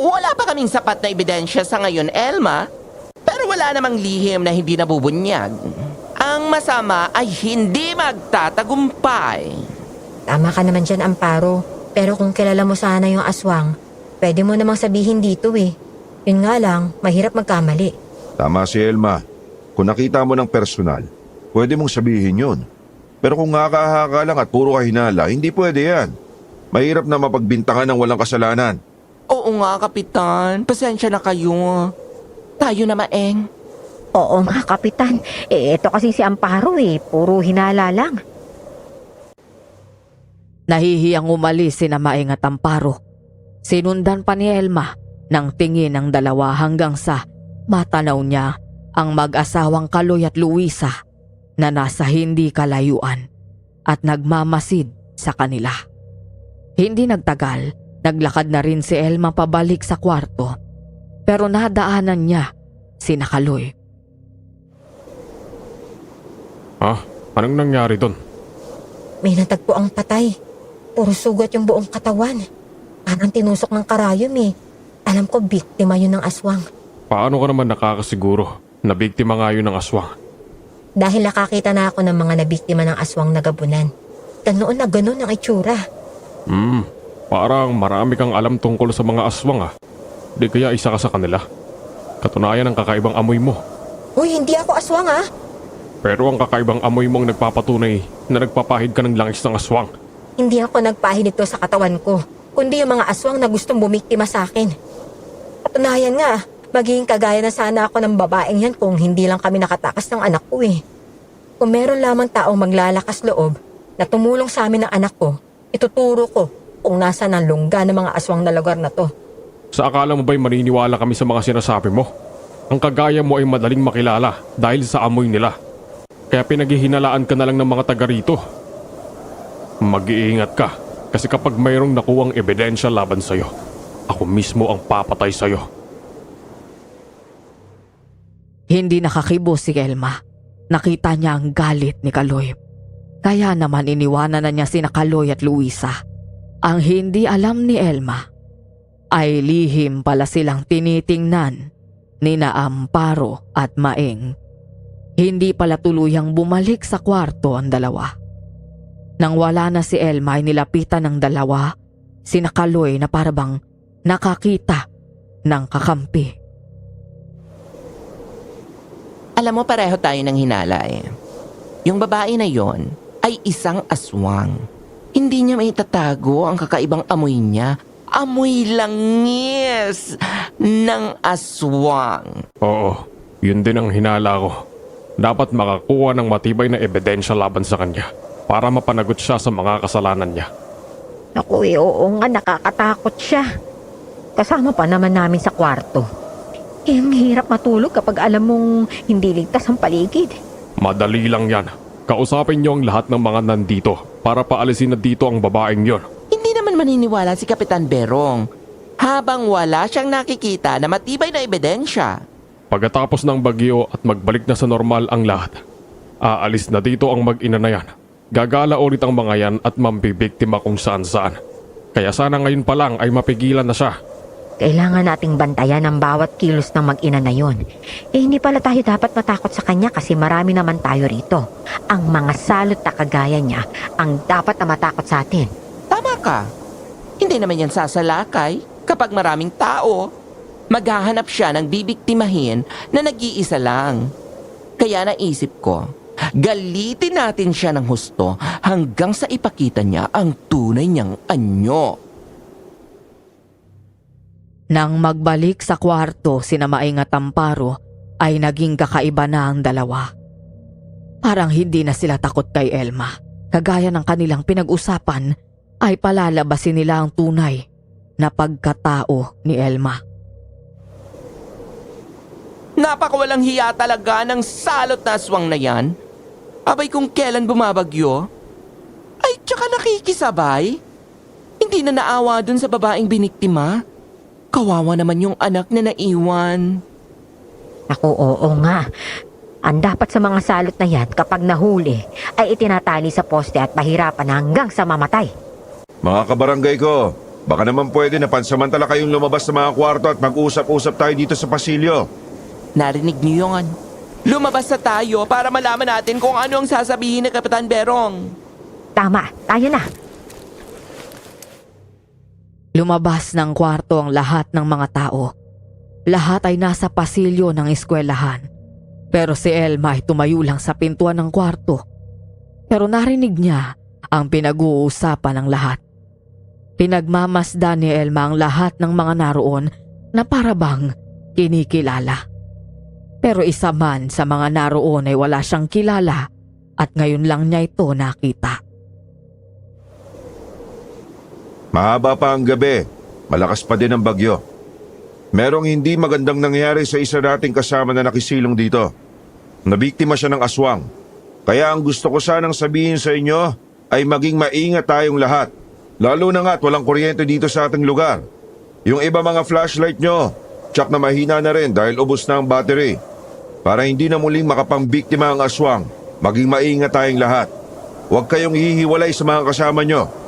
Wala pa kaming sapat na ebidensya sa ngayon, Elma. Pero wala namang lihim na hindi nabubunyag. Ang masama ay hindi magtatagumpay. Tama ka naman dyan, Amparo. Pero kung kilala mo sana yung aswang, pwede mo namang sabihin dito eh. Yun nga lang, mahirap magkamali. Tama si Elma. Kung nakita mo ng personal, pwede mong sabihin yun. Pero kung ngakahaka lang at puro kahinala, hindi pwede yan. Mahirap na mapagbintangan ng walang kasalanan. Oo nga, Kapitan. Pasensya na kayo. Tayo na, Maeng. Oo nga, Kapitan. Ito kasi si Amparo puro hinala lang. Nahihiyang umalis si Maeng at Amparo. Sinundan pa ni Elma ng tingin ng dalawa hanggang sa matanaw niya ang mag-asawang Kaloy at Luisa na nasa hindi kalayuan at nagmamasid sa kanila. Hindi nagtagal, naglakad na rin si Elma pabalik sa kwarto pero nadaanan niya si Kaloy. Anong nangyari doon? May natagpo ang patay. Puro sugat yung buong katawan. Parang tinusok ng karayom eh. Alam ko biktima yun ng aswang. Paano ka naman nakakasiguro na biktima nga yun ng aswang? Dahil nakakita na ako ng mga nabiktima ng aswang na gabunan. Ganoon na ganoon ang itsura. Parang marami kang alam tungkol sa mga aswang Di kaya isa ka sa kanila? Katunayan ng kakaibang amoy mo. Uy, hindi ako aswang Pero ang kakaibang amoy mong nagpapatunay na nagpapahid ka ng langis ng aswang. Hindi ako nagpahid ito sa katawan ko, kundi yung mga aswang na gustong bumiktima sa akin. Katunayan nga, magiging kagaya na sana ako ng babaeng yan kung hindi lang kami nakatakas ng anak ko Kung meron lamang taong maglalakas loob na tumulong sa amin ng anak ko, ituturo ko kung nasa ng lungga ng mga aswang na lugar na to. Sa akala mo ba'y maniniwala kami sa mga sinasabi mo? Ang kagaya mo ay madaling makilala dahil sa amoy nila. Kaya pinaghihinalaan ka na lang ng mga taga rito. Mag-iingat ka kasi kapag mayroong nakuwang ebidensya laban sa'yo, ako mismo ang papatay sa'yo. Hindi nakakibo si Elma. Nakita niya ang galit ni Kaloy. Kaya naman iniwanan na niya sina Kaloy at Luisa. Ang hindi alam ni Elma ay lihim pala silang tinitingnan ni na Amparo at Maeng. Hindi pala tuluyang bumalik sa kwarto ang dalawa. Nang wala na si Elma ay nilapitan ng dalawa sina Kaloy na parabang nakakita ng kakampi. Alam mo, pareho tayo ng hinala eh. Yung babae na yon ay isang aswang. Hindi niya may tatago ang kakaibang amoy niya. Amoy langis ng aswang. Oo, yun din ang hinala ko. Dapat makakuha ng matibay na ebidensya laban sa kanya para mapanagot siya sa mga kasalanan niya. Naku oo nga, nakakatakot siya. Kasama pa naman namin sa kwarto. Ang hirap matulog kapag alam mong hindi ligtas ang paligid. Madali lang yan. Kausapin niyo ang lahat ng mga nandito para paalisin na dito ang babaeng yon. Hindi naman maniniwala si Kapitan Berong habang wala siyang nakikita na matibay na ebidensya. Pagkatapos ng bagyo at magbalik na sa normal ang lahat, aalis na dito ang mag-ina na yan. Gagala ulit ang mga yan at mambibiktima kung saan-saan. Kaya sana ngayon pa lang ay mapigilan na siya. Kailangan nating bantayan ang bawat kilos ng mag-ina na yon. Hindi pala tayo dapat matakot sa kanya kasi marami naman tayo rito. Ang mga salot na kagaya niya ang dapat na matakot sa atin. Tama ka. Hindi naman yan sasalakay kapag maraming tao. Maghahanap siya ng bibiktimahin na nag-iisa lang. Kaya naisip ko, galitin natin siya ng husto hanggang sa ipakita niya ang tunay niyang anyo. Nang magbalik sa kwarto sina Maeng at Amparo ay naging kakaiba na ang dalawa. Parang hindi na sila takot kay Elma. Kagaya ng kanilang pinag-usapan ay palalabasin nila ang tunay na pagkatao ni Elma. Napakawalang hiya talaga ng salot na aswang na yan. Abay kung kailan bumabagyo. Ay, tsaka nakikisabay. Hindi na naawa dun sa babaeng biniktima. Kawawa naman yung anak na naiwan. Naku, oo nga. Ang dapat sa mga salot na yan kapag nahuli ay itinatali sa poste at pahirapan hanggang sa mamatay. Mga kabarangay ko, baka naman pwede na pansamantala kayong lumabas sa mga kwarto at mag-usap-usap tayo dito sa pasilyo. Narinig niyo yun? Lumabas na tayo para malaman natin kung ano ang sasabihin ni Kapitan Berong. Tama, tayo na. Lumabas ng kwarto ang lahat ng mga tao. Lahat ay nasa pasilyo ng eskwelahan. Pero si Elma ay tumayo lang sa pintuan ng kwarto. Pero narinig niya ang pinag-uusapan ng lahat. Pinagmamasdan ni Elma ang lahat ng mga naroon na parabang kinikilala. Pero isa man sa mga naroon ay wala siyang kilala at ngayon lang niya ito nakita. Mahaba pa ang gabi, malakas pa din ang bagyo. Merong hindi magandang nangyari sa isa nating kasama na nakisilong dito. Nabiktima siya ng aswang. Kaya ang gusto ko sanang sabihin sa inyo ay maging maingat tayong lahat. Lalo na nga at walang kuryente dito sa ating lugar. Yung iba mga flashlight nyo, tsak na mahina na rin dahil ubos na ang battery. Para hindi na muling makapambiktima ang aswang, maging maingat tayong lahat. Huwag kayong hihiwalay sa mga kasama nyo.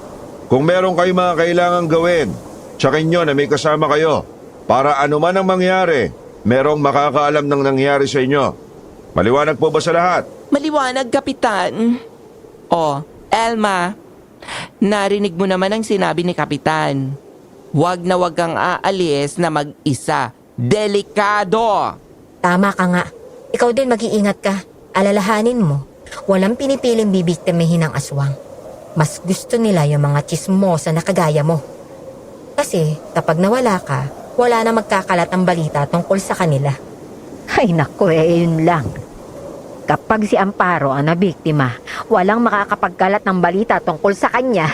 Kung meron kayong mga kailangang gawin, tsakin nyo na may kasama kayo. Para anuman ang mangyari, merong makakaalam ng nangyari sa inyo. Maliwanag po ba sa lahat? Maliwanag, Kapitan. Oh, Elma, narinig mo naman ang sinabi ni Kapitan. Huwag na huwag kang aalis na mag-isa. Delikado! Tama ka nga. Ikaw din mag-iingat ka. Alalahanin mo, walang pinipiling bibiktimahin ng aswang. Mas gusto nila yung mga tsismosa na kagaya mo. Kasi kapag nawala ka, wala na magkakalat ang balita tungkol sa kanila. Ay naku, yun lang. Kapag si Amparo ang nabiktima, walang makakapagkalat ng balita tungkol sa kanya.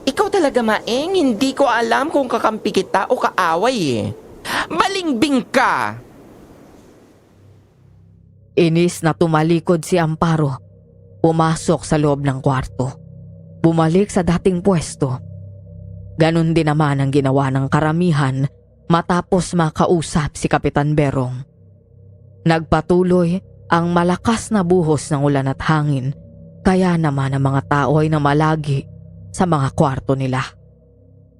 Ikaw talaga talaga, Maeng. Hindi ko alam kung kakampi kita o kaaway eh. Balingbing ka! Inis na tumalikod si Amparo. Pumasok sa loob ng kwarto. Bumalik sa dating pwesto. Ganon din naman ang ginawa ng karamihan matapos makausap si Kapitan Berong. Nagpatuloy ang malakas na buhos ng ulan at hangin, kaya naman ang mga tao ay namalagi sa mga kwarto nila.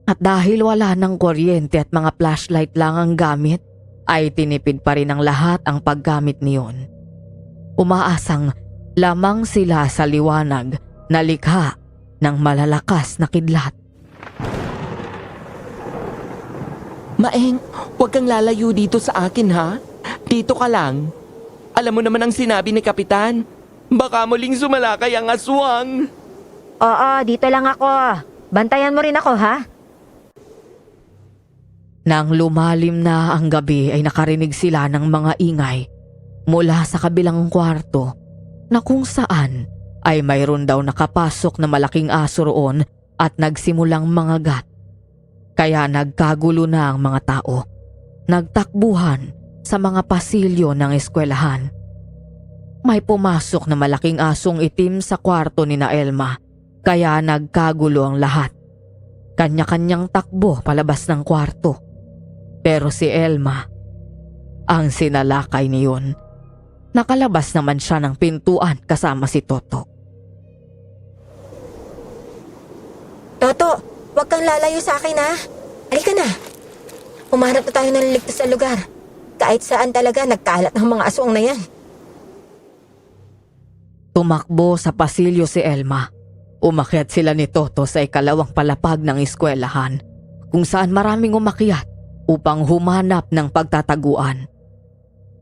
At dahil wala ng kuryente at mga flashlight lang ang gamit, ay tinipid pa rin ng lahat ang paggamit niyon. Umaasang lamang sila sa liwanag na likha ng malalakas na kidlat. Maeng, huwag kang lalayo dito sa akin ha. Dito ka lang. Alam mo naman ang sinabi ni Kapitan. Baka muling sumalakay ang aswang. Oo, dito lang ako. Bantayan mo rin ako, ha? Nang lumalim na ang gabi ay nakarinig sila ng mga ingay mula sa kabilang kwarto na kung saan ay mayroon daw nakapasok na malaking aso roon at nagsimulang mangagat. Kaya nagkagulo na ang mga tao. Nagtakbuhan sa mga pasilyo ng eskwelahan. May pumasok na malaking asong itim sa kwarto ni na Elma, kaya nagkagulo ang lahat. Kanya-kanyang takbo palabas ng kwarto. Pero si Elma, ang sinalakay niyon, nakalabas naman siya ng pintuan kasama si Toto. Toto, huwag kang lalayo sa akin ha. Halika na. Umanap na tayo ng ligtas na lugar. Kahit saan talaga nagkalat ng mga aswang na yan. Tumakbo sa pasilyo si Elma. Umakyat sila ni Toto sa ikalawang palapag ng eskwelahan, kung saan maraming umakyat upang humanap ng pagtataguan.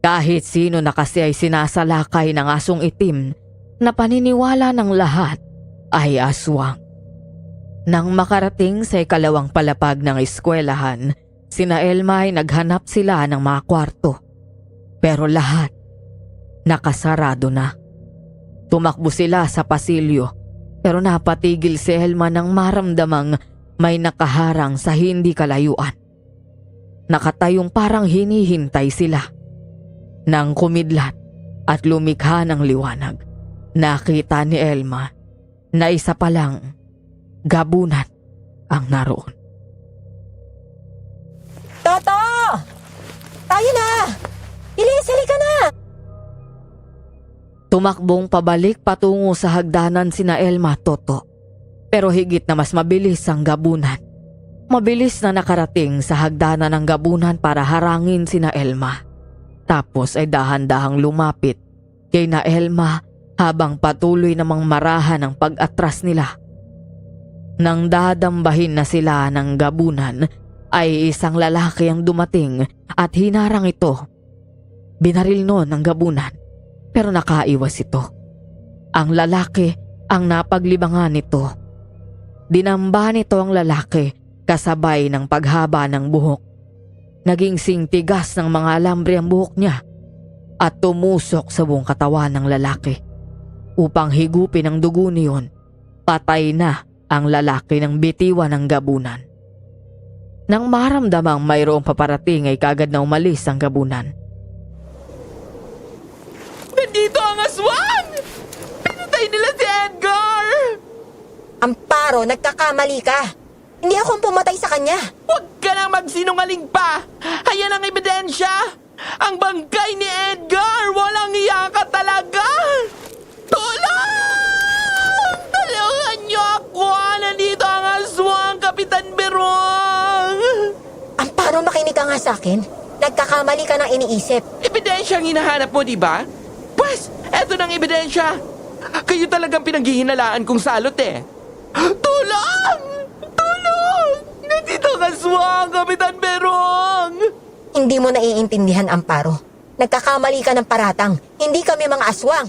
Kahit sino na kasi ay sinasalakay ng asong itim na paniniwala ng lahat ay aswang. Nang makarating sa ikalawang palapag ng eskwelahan, sina Elma ay naghanap sila ng mga kwarto. Pero lahat nakasarado na. Tumakbo sila sa pasilyo pero napatigil si Elma nang maramdamang may nakaharang sa hindi kalayuan. Nakatayong parang hinihintay sila. Nang kumidlat at lumikha ng liwanag, nakita ni Elma na isa palang gabunan ang naroon. Toto! Tayo na! Bilis, halika na! Tumakbong pabalik patungo sa hagdanan sina Elma at Toto. Pero higit na mas mabilis ang gabunan. Mabilis na nakarating sa hagdanan ng gabunan para harangin sina Elma. Tapos ay dahan-dahang lumapit kay na Elma habang patuloy namang marahan ang pag-atras nila. Nang dadambahin na sila ng gabunan, ay isang lalaki ang dumating at hinarang ito. Binaril noon ang gabunan pero nakaiwas ito. Ang lalaki ang napaglibangan nito. Dinamba nito ang lalaki kasabay ng paghaba ng buhok. Naging singtigas ng mga alambre ang buhok niya at tumusok sa buong katawan ng lalaki. Upang higupin ang dugo niyon, patay na ang lalaki ng bitiwan ng gabunan. Nang maramdamang mayroong paparating ay kagad na umalis ang gabunan. Nandito ang aswang! Pinatay nila si Edgar! Amparo, nagkakamali ka. Hindi ako ang pumatay sa kanya. Huwag ka nang magsinungaling pa! Ayan ang ebidensya! Ang bangkay ni Edgar! Walang iya ka talaga! Tulong! Tulungan niyo ako! Nandito ang aswang, Kapitan Berong! Amparo, makinig ka nga sa akin. Nagkakamali ka ng iniisip. Ebidensya ang hinahanap mo, di ba? Pues, eto ng ebidensya. Kayo talagang pinaghihinalaan kong salot eh. Tulong! Tulong! Nandito ang aswang, Kapitan Berong! Hindi mo naiintindihan, Amparo. Nagkakamali ka ng paratang. Hindi kami mga aswang.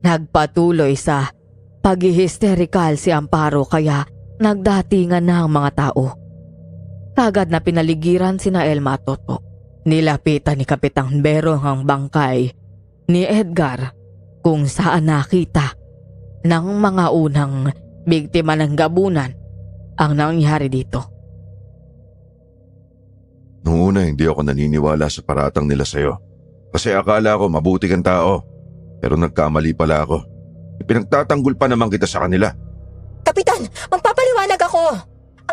Nagpatuloy sa paghihisterikal si Amparo kaya nagdatingan na ang mga tao. Kagad na pinaligiran sina Elma at Toto. Nilapitan ni Kapitan Berong ang bangkay ni Edgar kung saan nakita ng mga unang biktima ng gabunan ang nangyari dito. Noong una hindi ako naniniwala sa paratang nila sa'yo. Kasi akala ko mabuti kang tao. Pero nagkamali pala ako. Ipinagtatanggol pa naman kita sa kanila. Kapitan, magpapaliwanag ako.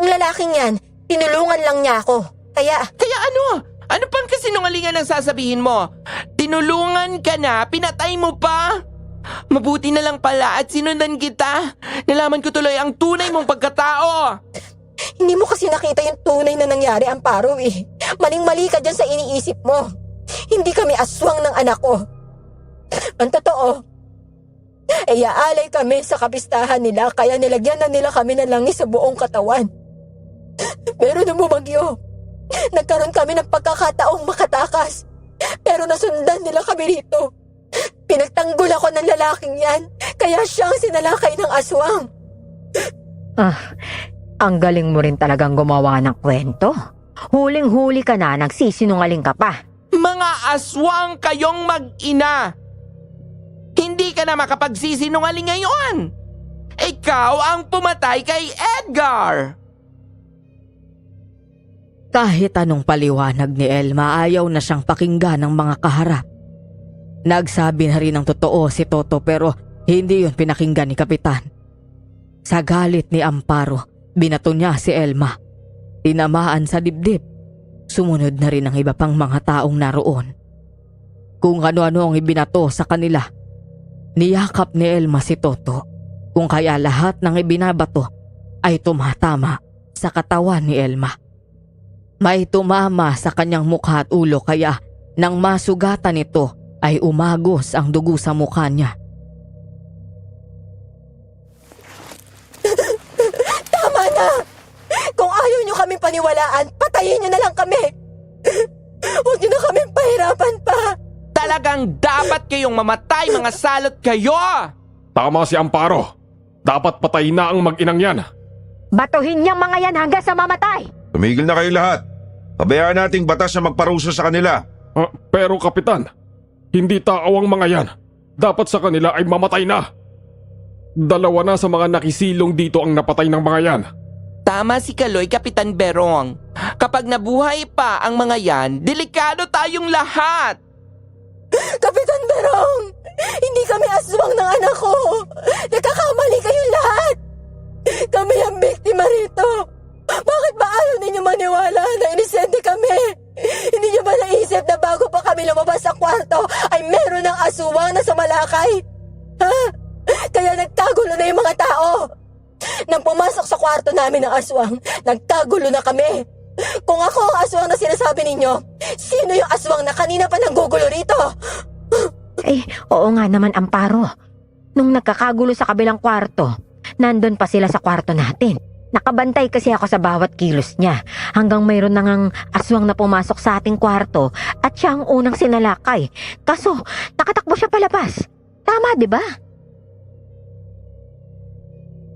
Ang lalaking yan, tinulungan lang niya ako. Kaya Ano? Ano pang kasinungalingan ang sasabihin mo? Tinulungan ka na, pinatay mo pa? Mabuti na lang pala at sinundan kita. Nalaman ko tuloy ang tunay mong pagkatao. hindi mo kasi nakita yung tunay na nangyari, Amparo eh. Maling-mali ka dyan sa iniisip mo. Hindi kami aswang ng anak ko. Ang totoo, aalay kami sa kapistahan nila kaya nilagyan na nila kami ng langis sa buong katawan. Pero nung bumagyo, nagkaroon kami ng pagkakataong makatakas. Pero nasundan nila kami rito. Pinagtanggol ako ng lalaking yan, kaya siya ang sinalakay ng aswang. Ang galing mo rin talagang gumawa ng kwento. Huling-huli ka na, nagsisinungaling ka pa. Mga aswang kayong mag-ina. Hindi ka na makapagsisinungaling ngayon. Ikaw ang pumatay kay Edgar. Kahit anong paliwanag ni Elma, ayaw na siyang pakinggan ng mga kaharap. Nagsabi na rin ng totoo si Toto pero hindi yun pinakinggan ni Kapitan. Sa galit ni Amparo, binato niya si Elma. Tinamaan sa dibdib. Sumunod na rin ang iba pang mga taong naroon. Kung ano-ano ang ibinato sa kanila. Niyakap ni Elma si Toto. Kung kaya lahat ng ibinabato ay tumatama sa katawan ni Elma. May tumama sa kanyang mukha at ulo kaya nang masugatan ito ay umagos ang dugo sa mukha niya. Tama na! Kung ayaw nyo kami paniwalaan, patayin nyo na lang kami! Huwag nyo na kami pahirapan pa! Talagang dapat kayong mamatay, mga salot kayo! Tama si Amparo. Dapat patayin na ang mag-inang yan. Batuhin niyang mga yan hanggang sa mamatay! Tumigil na kayo lahat. Pabayaan nating batas na magparusa sa kanila. Pero Kapitan, hindi tao ang mga yan. Dapat sa kanila ay mamatay na. 2 na sa mga nakisilong dito ang napatay ng mga yan. Tama si Kaloy, Kapitan Berong. Kapag nabuhay pa ang mga yan, delikado tayong lahat. Kapitan Berong! Hindi kami aswang ng anak ko! Nagkakamali kayong lahat! Kami ang biktima rito! Bakit ba ayaw ninyo maniwala na inisente kami? Hindi nyo ba naisip na bago pa kami lumabas sa kwarto ay meron ng aswang na sumalakay? Ha? Kaya nagkagulo na yung mga tao. Nang pumasok sa kwarto namin ng aswang, nagkagulo na kami. Kung ako ang aswang na sinasabi ninyo, sino yung aswang na kanina pa nanggugulo rito? Oo nga naman, Amparo. Nung nagkakagulo sa kabilang kwarto, nandun pa sila sa kwarto natin. Nakabantay kasi ako sa bawat kilos niya hanggang mayroon na ngang aswang na pumasok sa ating kwarto at siya ang unang sinalakay. Kaso, nakatakbo siya palabas. Tama, di ba?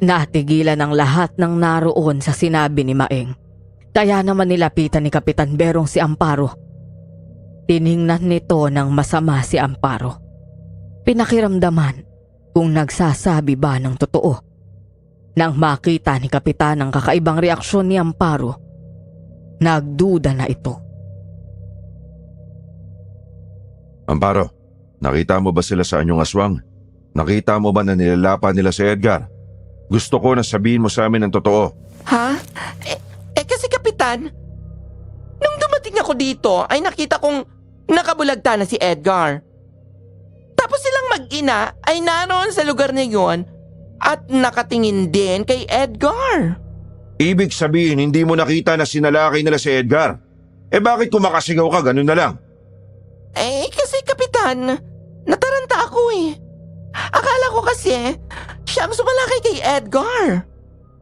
Natigilan ang lahat ng naroon sa sinabi ni Maeng. Kaya naman nilapitan ni Kapitan Berong si Amparo. Tiningnan nito ng masama si Amparo. Pinakiramdaman kung nagsasabi ba ng totoo. Nang makita ni Kapitan ang kakaibang reaksyon ni Amparo, nagduda na ito. Amparo, nakita mo ba sila sa anyong aswang? Nakita mo ba na nilalapan nila si Edgar? Gusto ko na sabihin mo sa amin ang totoo. Ha? Kasi Kapitan, nung dumating ako dito ay nakita kong nakabulagta na si Edgar. Tapos silang mag-ina ay naroon sa lugar na yun at nakatingin din kay Edgar. Ibig sabihin hindi mo nakita na sinalakay nila si Edgar. Bakit kumakasigaw ka ganun na lang? Kasi Kapitan, nataranta ako eh. Akala ko kasi siya ang sumalakay kay Edgar.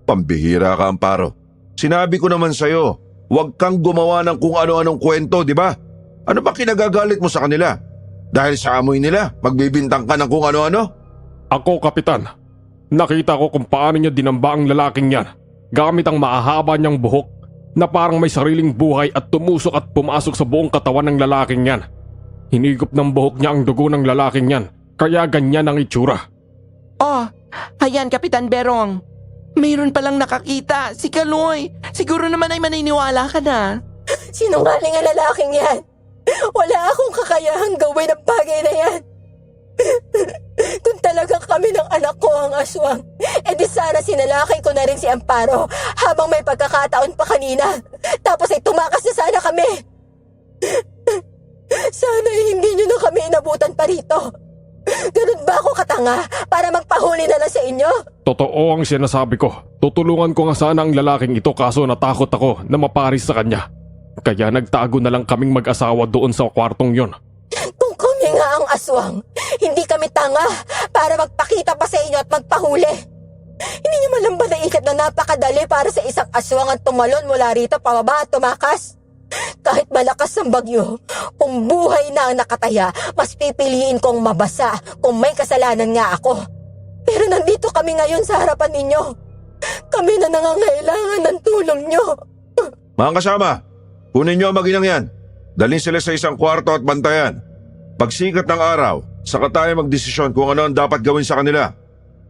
Pambihira ka, Amparo. Sinabi ko naman sa'yo, huwag kang gumawa ng kung ano-anong kwento, di ba? Ano ba kinagagalit mo sa kanila? Dahil sa amoy nila, magbibintang ka ng kung ano-ano? Ako, Kapitan, nakita ko kung paano niya dinamba ang lalaking yan gamit ang mahahaba niyang buhok na parang may sariling buhay at tumusok at pumasok sa buong katawan ng lalaking yan. Hinigop ng buhok niya ang dugo ng lalaking yan, kaya ganyan ang itsura. Ayan Kapitan Berong. Mayroon palang nakakita, si Kaloy. Siguro naman ay maniniwala ka na. Sinungaling ang lalaking yan. Wala akong kakayahang gawin ang bagay na yan. Kung talagang kami ng anak ko ang aswang, edi sana sinalakay ko na rin si Amparo habang may pagkakataon pa kanina. Tapos ay tumakas na sana kami. Sana hindi nyo na kami inabutan pa rito. Ganun ba ako katanga para magpahuli na lang sa inyo? Totoo ang sinasabi ko. Tutulungan ko nga sana ang lalaking ito kaso natakot ako na maparis sa kanya. Kaya nagtago na lang kaming mag-asawa doon sa kwartong yon. Kung kami nga ang aswang, hindi kami tanga para magpakita pa sa inyo at magpahuli. Hindi nyo man lang ba naisip na napakadali para sa isang aswang ang tumalon mula rito pababa at tumakas? Kahit malakas ang bagyo, kung buhay na ang nakataya, mas pipiliin kong mabasa kung may kasalanan nga ako. Pero nandito kami ngayon sa harapan ninyo. Kami na nangangailangan ng tulong nyo. Mga kasama, kunin niyo ang maginang yan. Dalhin sila sa isang kwarto at bantayan. Pagsikat ng araw, saka tayo magdesisyon kung ano ang dapat gawin sa kanila.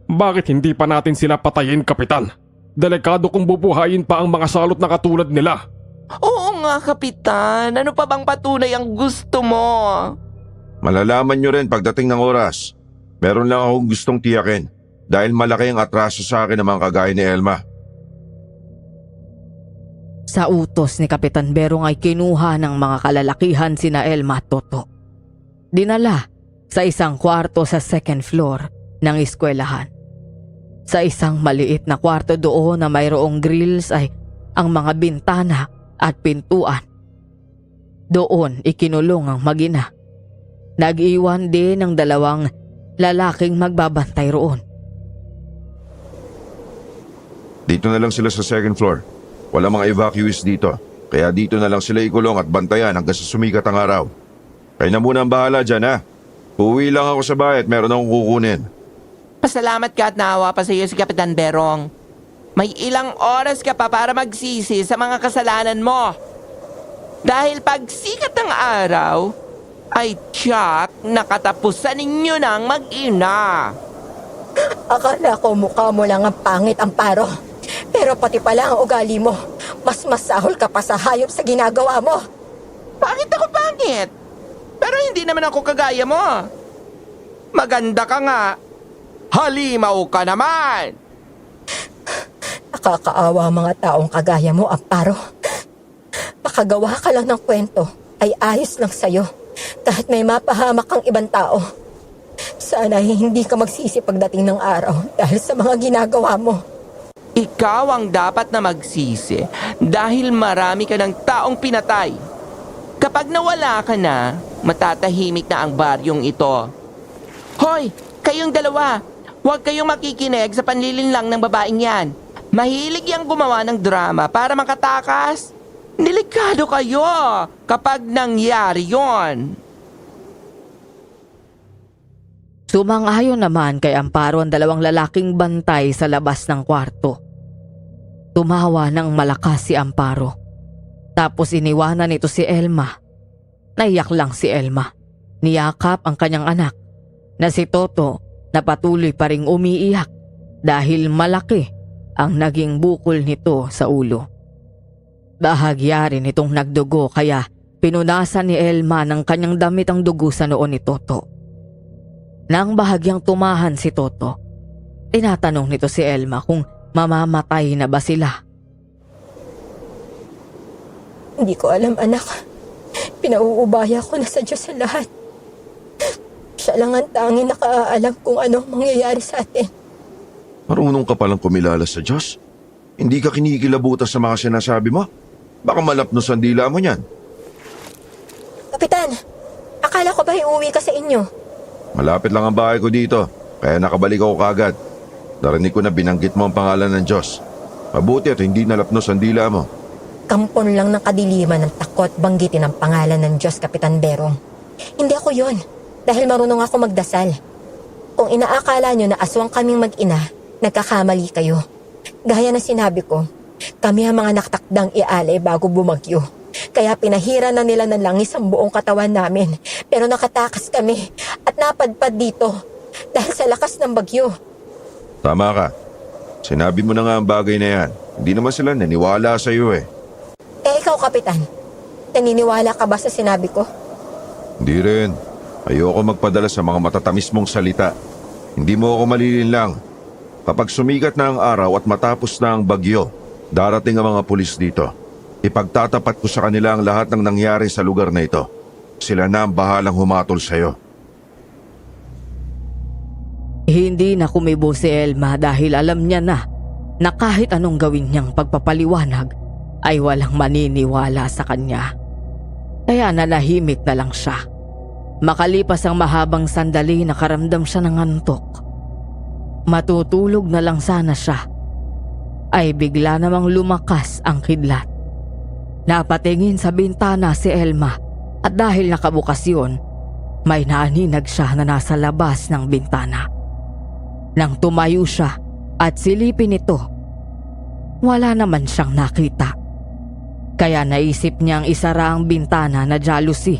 Bakit hindi pa natin sila patayin, Kapitan? Delikado kung bubuhayin pa ang mga salot na katulad nila. Oo nga, Kapitan. Ano pa bang patunay ang gusto mo? Malalaman nyo rin pagdating ng oras. Meron lang akong gustong tiyakin dahil malaki ang atraso sa akin ng mga kagaya ni Elma. Sa utos ni Kapitan Berong ay kinuha ng mga kalalakihan sina Elma at Toto. Dinala sa isang kwarto sa second floor ng eskwelahan. Sa isang maliit na kwarto doon na mayroong grills ay ang mga bintana at pintuan. Doon ikinulong ang mag-ina. Nag-iwan din ng 2 lalaking magbabantay roon. Dito na lang sila sa second floor. Wala mga evacuees dito. Kaya dito na lang sila ikulong at bantayan hanggang sa sumikat ang araw. Kayo na muna ang bahala dyan ha. Uuwi lang ako sa bahay at meron akong kukunin. Pasalamat ka at naawa pa sa iyo si Kapitan Berong. May ilang oras ka pa para magsisi sa mga kasalanan mo. Dahil pag sikat ng araw, ay tiyak na katapusan ninyo ng mag-ina. Akala ko mukha mo lang ang pangit, Amparo. Pero pati pala ang ugali mo. Mas masahol ka pa sa hayop sa ginagawa mo. Bakit ako pangit? Pero hindi naman ako kagaya mo. Maganda ka nga. Halimaw ka naman. Nakakaawa ang mga taong kagaya mo, Amparo. Makagawa ka lang ng kwento ay ayos lang sa'yo. Kahit may mapahamak kang ibang tao. Sana hindi ka magsisi pagdating ng araw dahil sa mga ginagawa mo. Ikaw ang dapat na magsisi dahil marami ka ng taong pinatay. Kapag nawala ka na, matatahimik na ang baryong ito. Hoy, kayong dalawa, huwag kayong makikinig sa panlilinlang ng babaeng yan. Mahilig yang gumawa ng drama para makatakas. Delikado kayo kapag nangyari yon. Sumang-ayon naman kay Amparo ang 2 lalaking bantay sa labas ng kwarto. Tumawa ng malakas si Amparo. Tapos iniwanan nito si Elma. Naiyak lang si Elma. Niyakap ang kanyang anak na si Toto na patuloy pa ring umiiyak dahil malaki ang naging bukol nito sa ulo. Bahagya rin itong nagdugo kaya pinunasan ni Elma ng kanyang damit ang dugo sa noon ni Toto. Nang bahagyang tumahan si Toto, tinatanong nito si Elma kung mamamatay na ba sila. Hindi ko alam, anak. Pinauubaya ko na sa Diyos sa lahat. Siya lang ang tanging nakaalam kung ano mangyayari sa atin. Marunong ka palang kumilala sa Diyos. Hindi ka kinikilabutan sa mga sinasabi mo. Baka malapnos ang dila mo niyan. Kapitan, akala ko ba iuwi ka sa inyo? Malapit lang ang bahay ko dito, kaya nakabalik ako kagad. Narinig ko na binanggit mo ang pangalan ng Diyos. Mabuti at hindi nalapnos ang dila mo. Kampon lang ng kadiliman ng takot banggitin ang pangalan ng Diyos, Kapitan Berong. Hindi ako yon, dahil marunong ako magdasal. Kung inaakala nyo na aswang kaming mag-ina, nagkakamali kayo. Gaya na sinabi ko, kami ang mga naktakdang ialay bago bumagyo. Kaya pinahira na nila ng langis ang buong katawan namin. Pero nakatakas kami at napadpad dito dahil sa lakas ng bagyo. Tama ka. Sinabi mo na nga ang bagay na yan. Hindi naman sila naniwala sa iyo eh. Eh ikaw, Kapitan, naniniwala ka ba sa sinabi ko? Hindi rin. Ayoko magpadala sa mga matatamis mong salita. Hindi mo ako malilinlang. Kapag sumigat na ang araw at matapos na ang bagyo, darating ang mga pulis dito. Ipagtatapat ko sa kanila ang lahat ng nangyari sa lugar na ito. Sila na ang bahalang humatol sa iyo. Hindi na kumibo si Elma dahil alam niya na kahit anong gawin niyang pagpapaliwanag ay walang maniniwala sa kanya. Kaya nanahimik na lang siya. Makalipas ang mahabang sandali, nakaramdam siya ng antok. Matutulog na lang sana siya. Ay bigla namang lumakas ang kidlat. Napatingin sa bintana si Elma at dahil nakabukas yun, may naaninag siya na nasa labas ng bintana. Nang tumayo siya at silipin ito, wala naman siyang nakita. Kaya naisip niyang isara ang bintana na jealousy.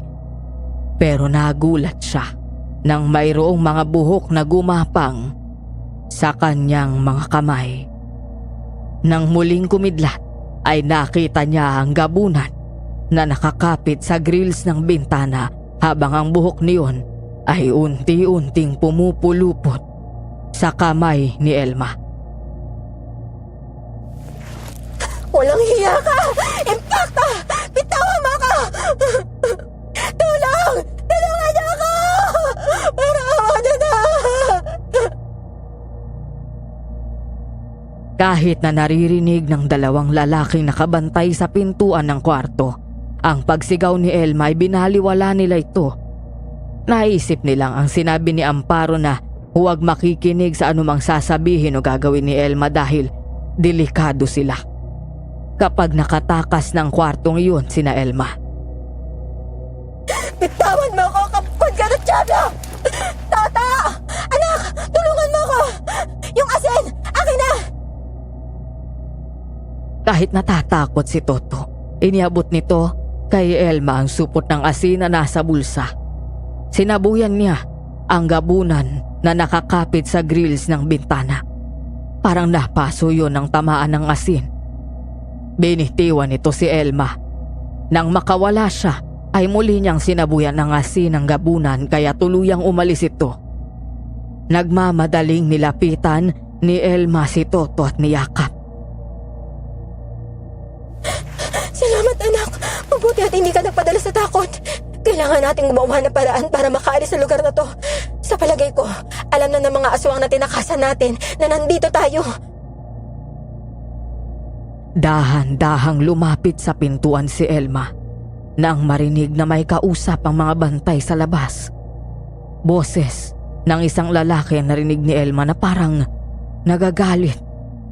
Pero nagulat siya nang mayroong mga buhok na gumapang sa kanyang mga kamay. Nang muling kumidlat ay nakita niya ang gabunan na nakakapit sa grills ng bintana habang ang buhok niyon ay unti-unting pumupulupot sa kamay ni Elma. Walang hiya ka! Impacta! Bitawan mo ako! Tulong! Tulungan niyo ako! Para ako na! Kahit na naririnig ng dalawang lalaking nakabantay sa pintuan ng kwarto, ang pagsigaw ni Elma ay binaliwala nila ito. Naisip nilang ang sinabi ni Amparo na huwag makikinig sa anumang sasabihin o gagawin ni Elma dahil delikado sila. Kapag nakatakas ng kwartong iyon sina Elma. Bitawan mo ako kapag ka na tiyabla! Tata! Anak! Tulungan mo ako! Yung asin! Akin na! Kahit natatakot si Toto, iniabot nito kay Elma ang supot ng asin na nasa bulsa. Sinabuyan niya ang gabunan na nakakapit sa grills ng bintana. Parang napaso yun ng tamaan ng asin. Binitiwan nito si Elma. Nang makawala siya, ay muli niyang sinabuyan ng asin ng gabunan kaya tuluyang umalis ito. Nagmamadaling nilapitan ni Elma si Toto at niyakap. Salamat, anak. Mabuti at hindi ka nagpadala sa takot. Kailangan nating gumawa ng paraan para makaalis sa lugar na to. Sa palagay ko, alam na ng mga aswang na tinakasan natin na nandito tayo. Dahan-dahang lumapit sa pintuan si Elma nang marinig na may kausap ang mga bantay sa labas. Boses ng isang lalaki ang narinig ni Elma na parang nagagalit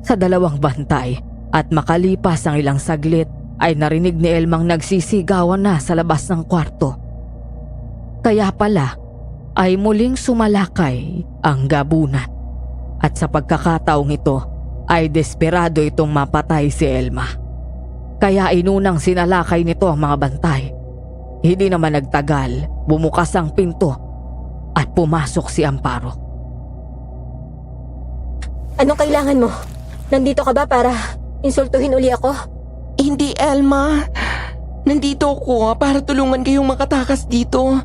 sa dalawang bantay at makalipas ang ilang saglit ay narinig ni Elmang nagsisigawan na sa labas ng kwarto. Kaya pala ay muling sumalakay ang gabunan at sa pagkakataong ito ay desperado itong mapatay si Elma. Kaya inunang sinalakay nito ang mga bantay. Hindi naman nagtagal, bumukas ang pinto at pumasok si Amparo. Anong kailangan mo? Nandito ka ba para insultuhin uli ako? Hindi, Elma. Nandito ako para tulungan kayong makatakas dito.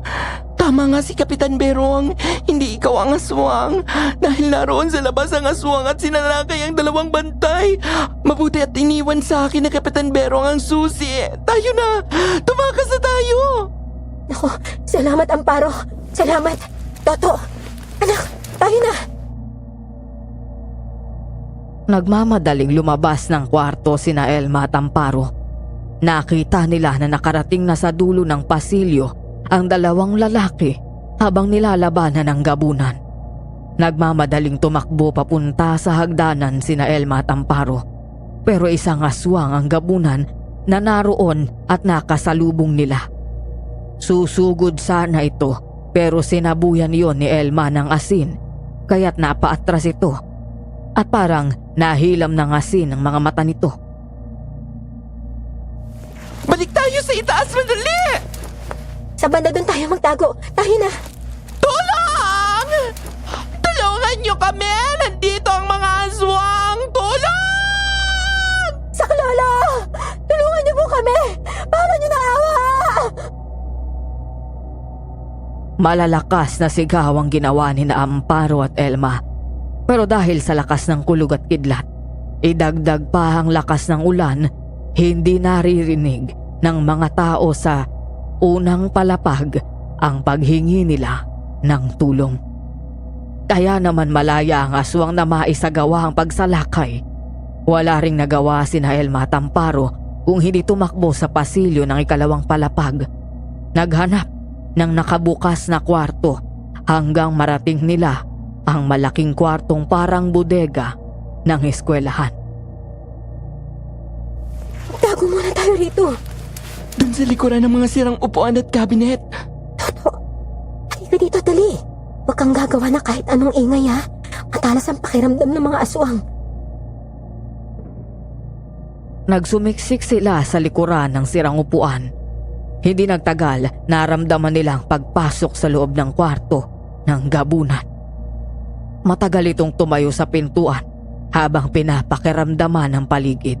Tama nga si Kapitan Berong. Hindi ikaw ang aswang. Dahil naroon sa labas ang aswang at sinalakay ang dalawang bantay. Mabuti at iniwan sa akin na Kapitan Berong ang susi. Tayo na! Tumakas na tayo! Naku, salamat Amparo. Salamat. Toto, anak, tayo na. Nagmamadaling lumabas ng kwarto sina Elma at Amparo. Nakita nila na nakarating na sa dulo ng pasilyo ang dalawang lalaki habang nilalabanan ang gabunan. Nagmamadaling tumakbo papunta sa hagdanan sina Elma at Amparo. Pero isang aswang ang gabunan na naroon at nakasalubong nila. Susugod sana ito pero sinabuyan yon ni Elma ng asin kaya't napaatras ito at parang nahilam ng asin ang mga mata nito. Balik tayo sa itaas, madali! Sa banda doon tayo magtago. Tayo na. Tulong! Tulungan niyo kami! Nandito ang mga aswang! Malalakas na sigaw ang ginawa ni na Amparo at Elma. Pero dahil sa lakas ng kulog at kidlat, idagdag pa ang lakas ng ulan, hindi naririnig ng mga tao sa unang palapag ang paghingi nila ng tulong. Kaya naman malaya ang aswang na maisagawa ang pagsalakay. Wala ring nagawa sina Elma at Amparo kung hindi tumakbo sa pasilyo ng ikalawang palapag. Naghanap ng nakabukas na kwarto hanggang marating nila ang malaking kwartong parang bodega ng eskwelahan. Tago muna tayo rito. Dun sa likuran ng mga sirang upuan at kabinet. Toto, halika dito, dali. Huwag kang gagawa na kahit anong ingay, ha? Matalas ang pakiramdam ng mga aswang. Nagsumiksik sila sa likuran ng sirang upuan. Hindi nagtagal, naramdaman nilang pagpasok sa loob ng kwarto ng gabunan. Matagal itong tumayo sa pintuan habang pinapakiramdaman ang paligid.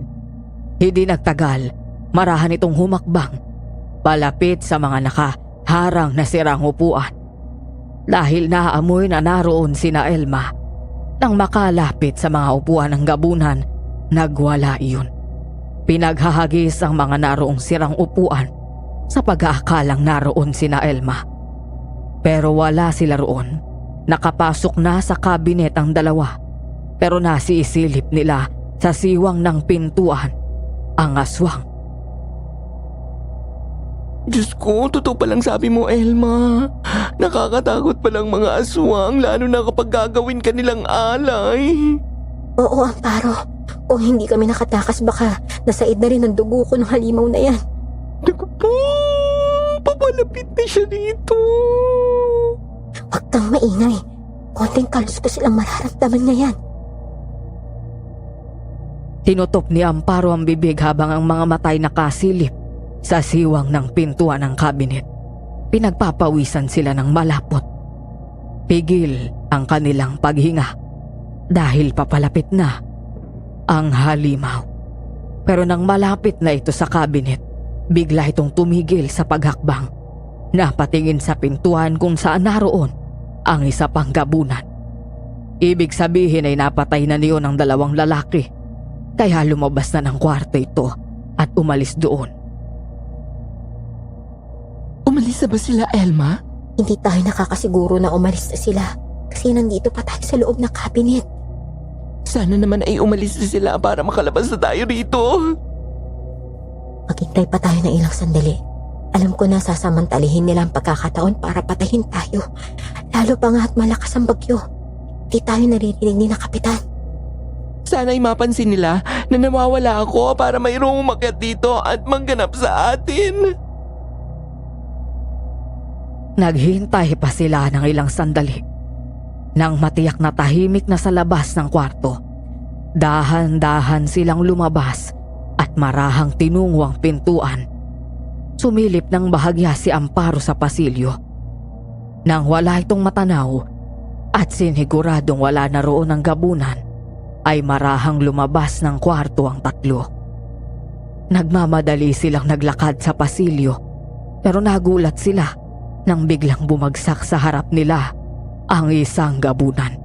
Hindi nagtagal, marahan itong humakbang palapit sa mga nakaharang na sirang upuan. Dahil naaamoy na naroon sina Elma, nang makalapit sa mga upuan ng gabunan, nagwala iyon. Pinaghahagis ang mga naroong sirang upuan sa pag-aakalang naroon sina Elma. Pero wala sila roon. Nakapasok na sa kabinet ang dalawa, pero nasisilip nila sa siwang ng pintuan ang aswang. Diyos ko, totoo palang sabi mo, Elma. Nakakatakot palang mga aswang, lalo na kapag gagawin ka nilang alay. Oo, Amparo. Kung hindi kami nakatakas, baka nasaid na rin ang dugo ko ng halimaw na yan. Naku po, papalapit na siya dito. Huwag kang maingay. Konting kalos ko silang mararamdaman ngayon. Tinutop ni Amparo ang bibig habang ang mga matay nakasilip sa siwang ng pintuan ng kabinet. Pinagpapawisan sila ng malapot. Pigil ang kanilang paghinga dahil papalapit na ang halimaw. Pero nang malapit na ito sa kabinet, bigla itong tumigil sa paghakbang. Napatingin sa pintuan kung saan naroon ang isa pang gabunan. Ibig sabihin ay napatay na niyon ang dalawang lalaki. Kaya lumabas na ng kwarto ito at umalis doon. Umalis na ba sila, Elma? Hindi tayo nakakasiguro na umalis na sila kasi nandito pa tayo sa loob ng cabinet. Sana naman ay umalis na sila para makalabas na tayo rito. Maghintay pa tayo ng ilang sandali. Alam ko na sasamantalihin nila ang pagkakataon para patayin tayo. Lalo pa nga at malakas ang bagyo. Di tayo naririnig ni na kapitan. Sana'y mapansin nila na nawawala ako para mayroong umakyat dito at mangganap sa atin. Naghintay pa sila ng ilang sandali. Nang matiyak na tahimik na sa labas ng kwarto, dahan-dahan silang lumabas at marahang tinungo ang pintuan. Sumilip ng bahagya si Amparo sa pasilyo. Nang wala itong matanaw at siniguradong wala na roon ang gabunan, ay marahang lumabas ng kwarto ang tatlo. Nagmamadali silang naglakad sa pasilyo, pero nagulat sila nang biglang bumagsak sa harap nila ang isang gabunan.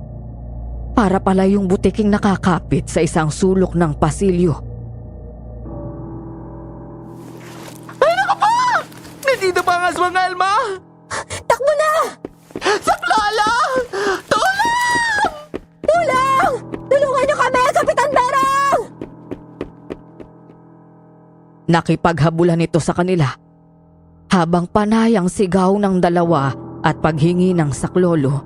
Para pala yung butiking nakakapit sa isang sulok ng pasilyo. Ay, naku po! Nandito pa ang aswang, Elma! Takbo na! Saklala! Tulong! Tulong! Tulungan niyo kami, Kapitan Berong! Nakipaghabulan ito sa kanila habang panay ang sigaw ng dalawa at paghingi ng saklolo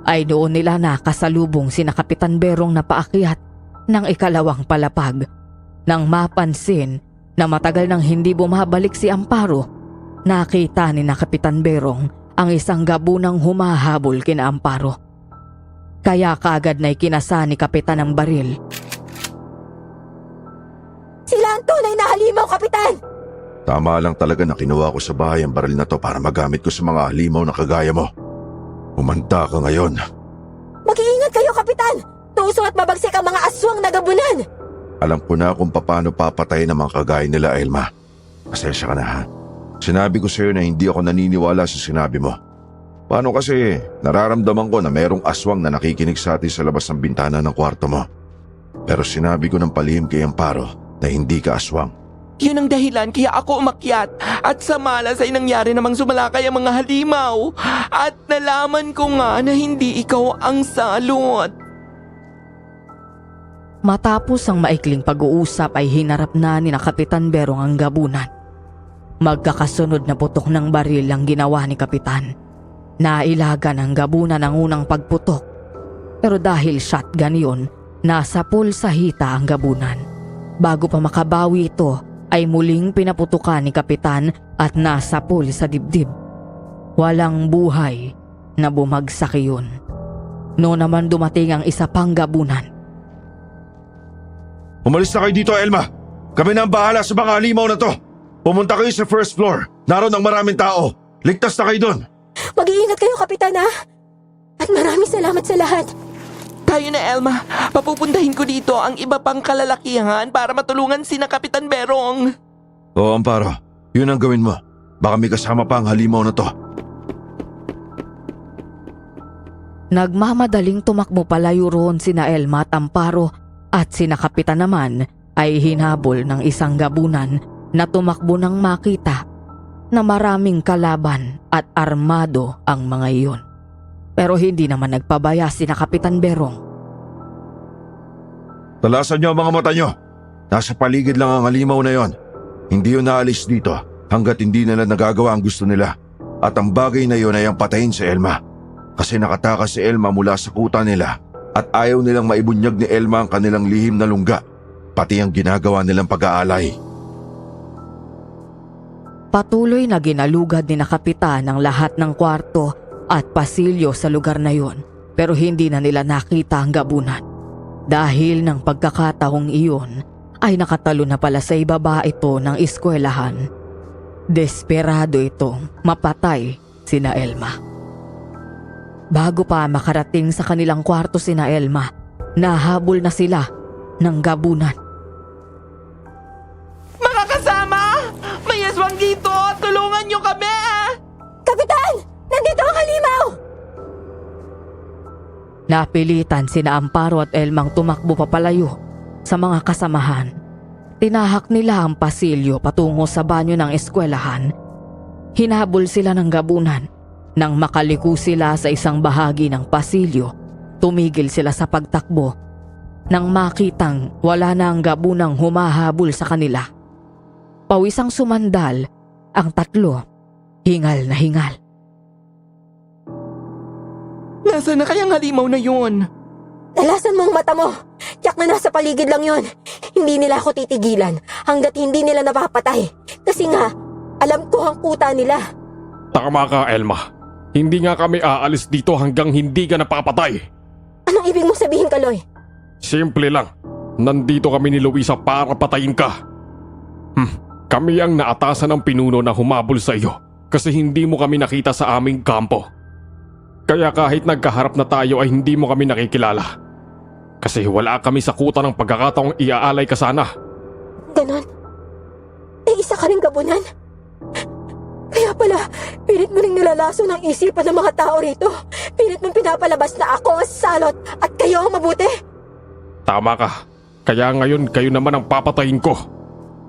ay doon nila nakasalubong sina Kapitan Berong na paakyat ng ikalawang palapag. Nang mapansin na matagal nang hindi bumabalik si Amparo, nakita ni na Kapitan Berong ang isang gabunang humahabol kina Amparo. Kaya kaagad na ikinasa ni Kapitan ang baril. Sila ang tunay na halimaw, Kapitan! Tama lang talaga na kinuha ko sa bahay ang baril na to para magamit ko sa mga halimaw na kagaya mo. Umanta ka ngayon. Mag-iingat kayo, Kapitan! Tuso at mabagsik ang mga aswang na gabunan! Alam ko na kung paano papatayin ang mga kagaya nila, Elma. Pasensya ka na, ha? Sinabi ko sa'yo na hindi ako naniniwala sa sinabi mo. Paano kasi nararamdaman ko na merong aswang na nakikinig sa atin sa labas ng bintana ng kwarto mo. Pero sinabi ko ng palihim kay Amparo na hindi ka aswang. Yun ang dahilan kaya ako umakyat at sa malas ay nangyari namang sumalakay ang mga halimaw at nalaman ko nga na hindi ikaw ang salot. Matapos ang maikling pag-uusap ay hinarap na ni na Kapitan Berong ang gabunan. Magkakasunod na putok ng baril ang ginawa ni Kapitan. Nailagan ang gabunan ang unang pagputok. Pero dahil shotgun yun, nasa pulsa hita ang gabunan. Bago pa makabawi ito, ay muling pinaputukan ni Kapitan at nasa sa dibdib. Walang buhay na bumagsak iyon. Noon naman dumating ang isa pang gabunan. Umalis na kayo dito, Elma. Kami na ang bahala sa mga halimaw na to. Pumunta kayo sa first floor. Naroon ang maraming tao. Ligtas na kayo doon. Mag-iingat kayo, Kapitan, ha? At maraming salamat sa lahat. Tayo na, Elma. Papupuntahin ko dito ang iba pang kalalakihan para matulungan sina Kapitan Berong. Oo, Amparo. Yun ang gawin mo. Baka may kasama pa ang halimaw na to. Nagmamadaling tumakbo palayo roon sina Elma at Amparo at sina Kapitan naman ay hinabol ng isang gabunan na tumakbo nang makita na maraming kalaban at armado ang mga iyon. Pero hindi naman nagpabaya sina Kapitan Berong. Talasan niyo ang mga mata niyo. Nasa paligid lang ang halimaw na yon. Hindi yun naalis dito hanggat hindi nila nagagawa ang gusto nila. At ang bagay na yon ay ang patayin si Elma. Kasi nakatakas si Elma mula sa kuta nila at ayaw nilang maibunyag ni Elma ang kanilang lihim na lungga, pati ang ginagawa nilang pag-aalay. Patuloy na ginalugad ni na Kapitan ang lahat ng kwarto at pasilyo sa lugar na yon, pero hindi na nila nakita ang gabunan. Dahil ng pagkakataong iyon ay nakatalo na pala sa ibaba ito ng eskwelahan. Desperado itong mapatay sina Elma. Bago pa makarating sa kanilang kwarto sina Elma, nahabol na sila ng gabunan. Mga kasama! May aswang dito! Tulungan niyo kami! Kapitan! Nandito ang halimaw! Napilitan sina Amparo at Elmang tumakbo papalayo sa mga kasamahan. Tinahak nila ang pasilyo patungo sa banyo ng eskwelahan. Hinabol sila ng gabunan. Nang makaliko sila sa isang bahagi ng pasilyo, tumigil sila sa pagtakbo. Nang makitang wala na ang gabunang humahabol sa kanila. Pawisang sumandal ang tatlo, hingal na hingal. Nasaan na kayang halimaw na yun? Nalasan mo ang mata mo. Tiyak na nasa paligid lang yon. Hindi nila ako titigilan hanggat hindi nila napapatay. Kasi nga, alam ko ang kuta nila. Tama ka, Elma. Hindi nga kami aalis dito hanggang hindi ka napapatay. Anong ibig mo sabihin, Kaloy? Simple lang. Nandito kami ni Luisa para patayin ka. Kami ang naatasan ng pinuno na humabol sa iyo kasi hindi mo kami nakita sa aming kampo. Kaya kahit nagkaharap na tayo ay hindi mo kami nakikilala. Kasi wala kami sa kuta ng pagkakataong iaalay ka sana. Ganon? Eh, isa ka rin gabunan? Kaya pala, pilit mo rin nilalaso ng isipan ng mga tao rito. Pilit mong pinapalabas na ako ang salot at kayo ang mabuti. Tama ka. Kaya ngayon kayo naman ang papatayin ko.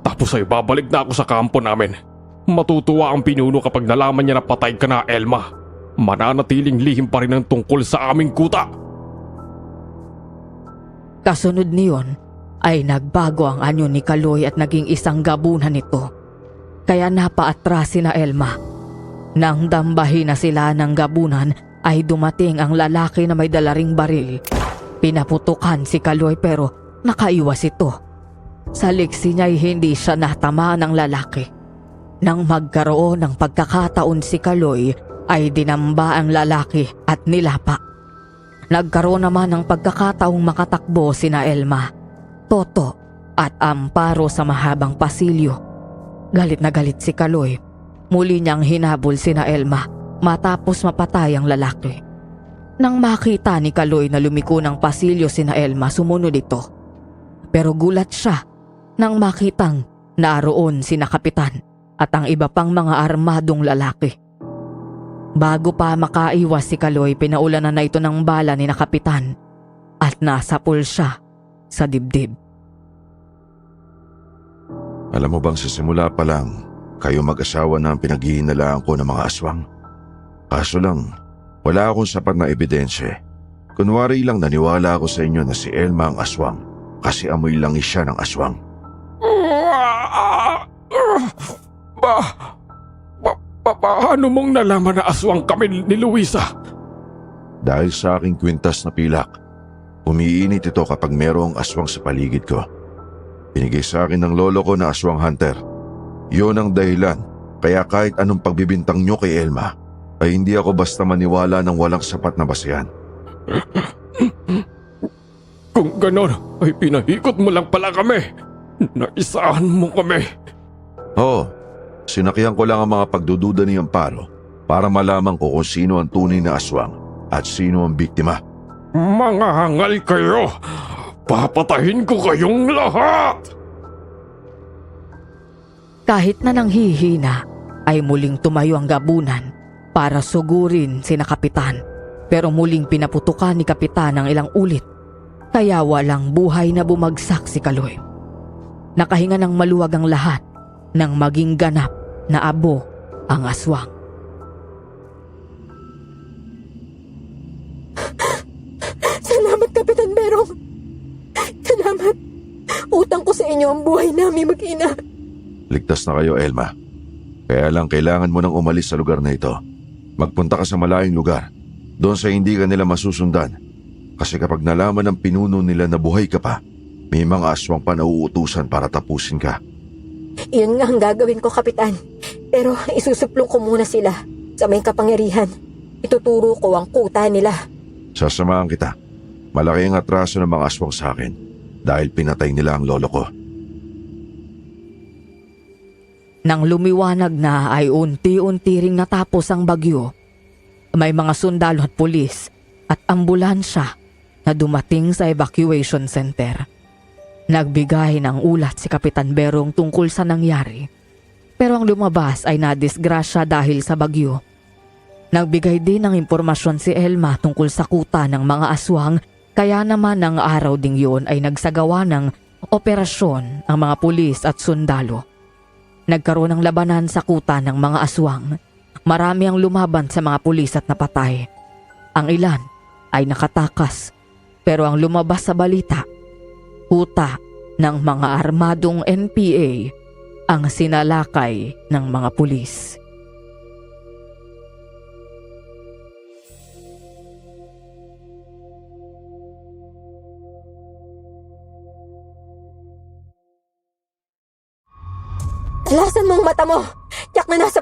Tapos ay babalik na ako sa kampo namin. Matutuwa ang pinuno kapag nalaman niya na patay ka na, Elma. Mananatiling lihim pa rin ang tungkol sa aming kuta. Kasunod niyon ay nagbago ang anyo ni Kaloy at naging isang gabunan nito. Kaya napaatras sina Elma. Nang dambahin na sila ng gabunan ay dumating ang lalaki na may dalaring baril. Pinaputukan si Kaloy pero nakaiwas ito. Sa liksi niya ay hindi siya natamaan ng lalaki. Nang magkaroon ng pagkakataon si Kaloy ay dinamba ang lalaki at nilapa. Nagkaroon naman ng pagkakataong makatakbo sina Elma, Toto at Amparo sa mahabang pasilyo. Galit na galit si Kaloy. Muli niyang hinabol sina Elma matapos mapatay ang lalaki. Nang makita ni Kaloy na lumiko ng pasilyo sina Elma, sumunod ito. Pero gulat siya nang makitang naroon sina Kapitan at ang iba pang mga armadong lalaki. Bago pa makaiwas si Kaloy, pinaulanan na ito ng bala ni na Kapitan at nasapul siya sa dibdib. Alam mo bang sa simula pa lang, kayo mag-asawa na ang pinaghihinalaan ko ng mga aswang? Kaso lang, wala akong sapat na ebidensya. Kunwari lang naniwala ako sa inyo na si Elma ang aswang kasi amoy langis siya ng aswang. Paano mong nalaman na aswang kami ni Luisa? Dahil sa aking kwintas na pilak, umiinit ito kapag merong aswang sa paligid ko. Binigay sa akin ng lolo ko na aswang hunter. Yun ang dahilan, kaya kahit anong pagbibintang nyo kay Elma, ay hindi ako basta maniwala ng walang sapat na basehan. Kung ganon, ay pinahikot mo lang pala kami. Naisahan mo kami. Oo, sinakyan ko lang ang mga pagdududa ni Amparo para malaman ko kung sino ang tunay na aswang at sino ang biktima. Mga hangal kayo! Papatahin ko kayong lahat! Kahit na nanghihina, ay muling tumayo ang gabunan para sugurin sina Kapitan. Pero muling pinaputukan ni Kapitan ng ilang ulit, kaya walang buhay na bumagsak si Kaloy. Nakahinga ng maluwag ang lahat nang maging ganap na abo ang aswang. Salamat, Kapitan Berong. Salamat. Utang ko sa inyo ang buhay namin mag-ina. Ligtas na kayo, Elma. Kaya lang kailangan mo nang umalis sa lugar na ito. Magpunta ka sa malayong lugar. Doon sa hindi ka nila masusundan. Kasi kapag nalaman ng pinuno nila na buhay ka pa, may mga aswang pa na uutusan para tapusin ka. Iyon nga ang gagawin ko, Kapitan. Pero isusuplong ko muna sila sa may kapangyarihan. Ituturo ko ang kuta nila. Sasamahan kita. Malaki ang atraso ng mga aswang sa akin dahil pinatay nila ang lolo ko. Nang lumiwanag na ay unti-unti ring natapos ang bagyo. May mga sundalo at pulis at ambulansya na dumating sa evacuation center. Nagbigay ng ulat si Kapitan Berong tungkol sa nangyari. Pero ang lumabas ay nadisgrasya dahil sa bagyo. Nagbigay din ng impormasyon si Elma tungkol sa kuta ng mga aswang, kaya naman ang araw ding yun ay nagsagawa ng operasyon ang mga pulis at sundalo. Nagkaroon ng labanan sa kuta ng mga aswang. Marami ang lumaban sa mga pulis at napatay. Ang ilan ay nakatakas, pero ang lumabas sa balita, kuta ng mga armadong NPA ang sinalakay ng mga pulis. Lasan mo ang mata mo! Yak na nasa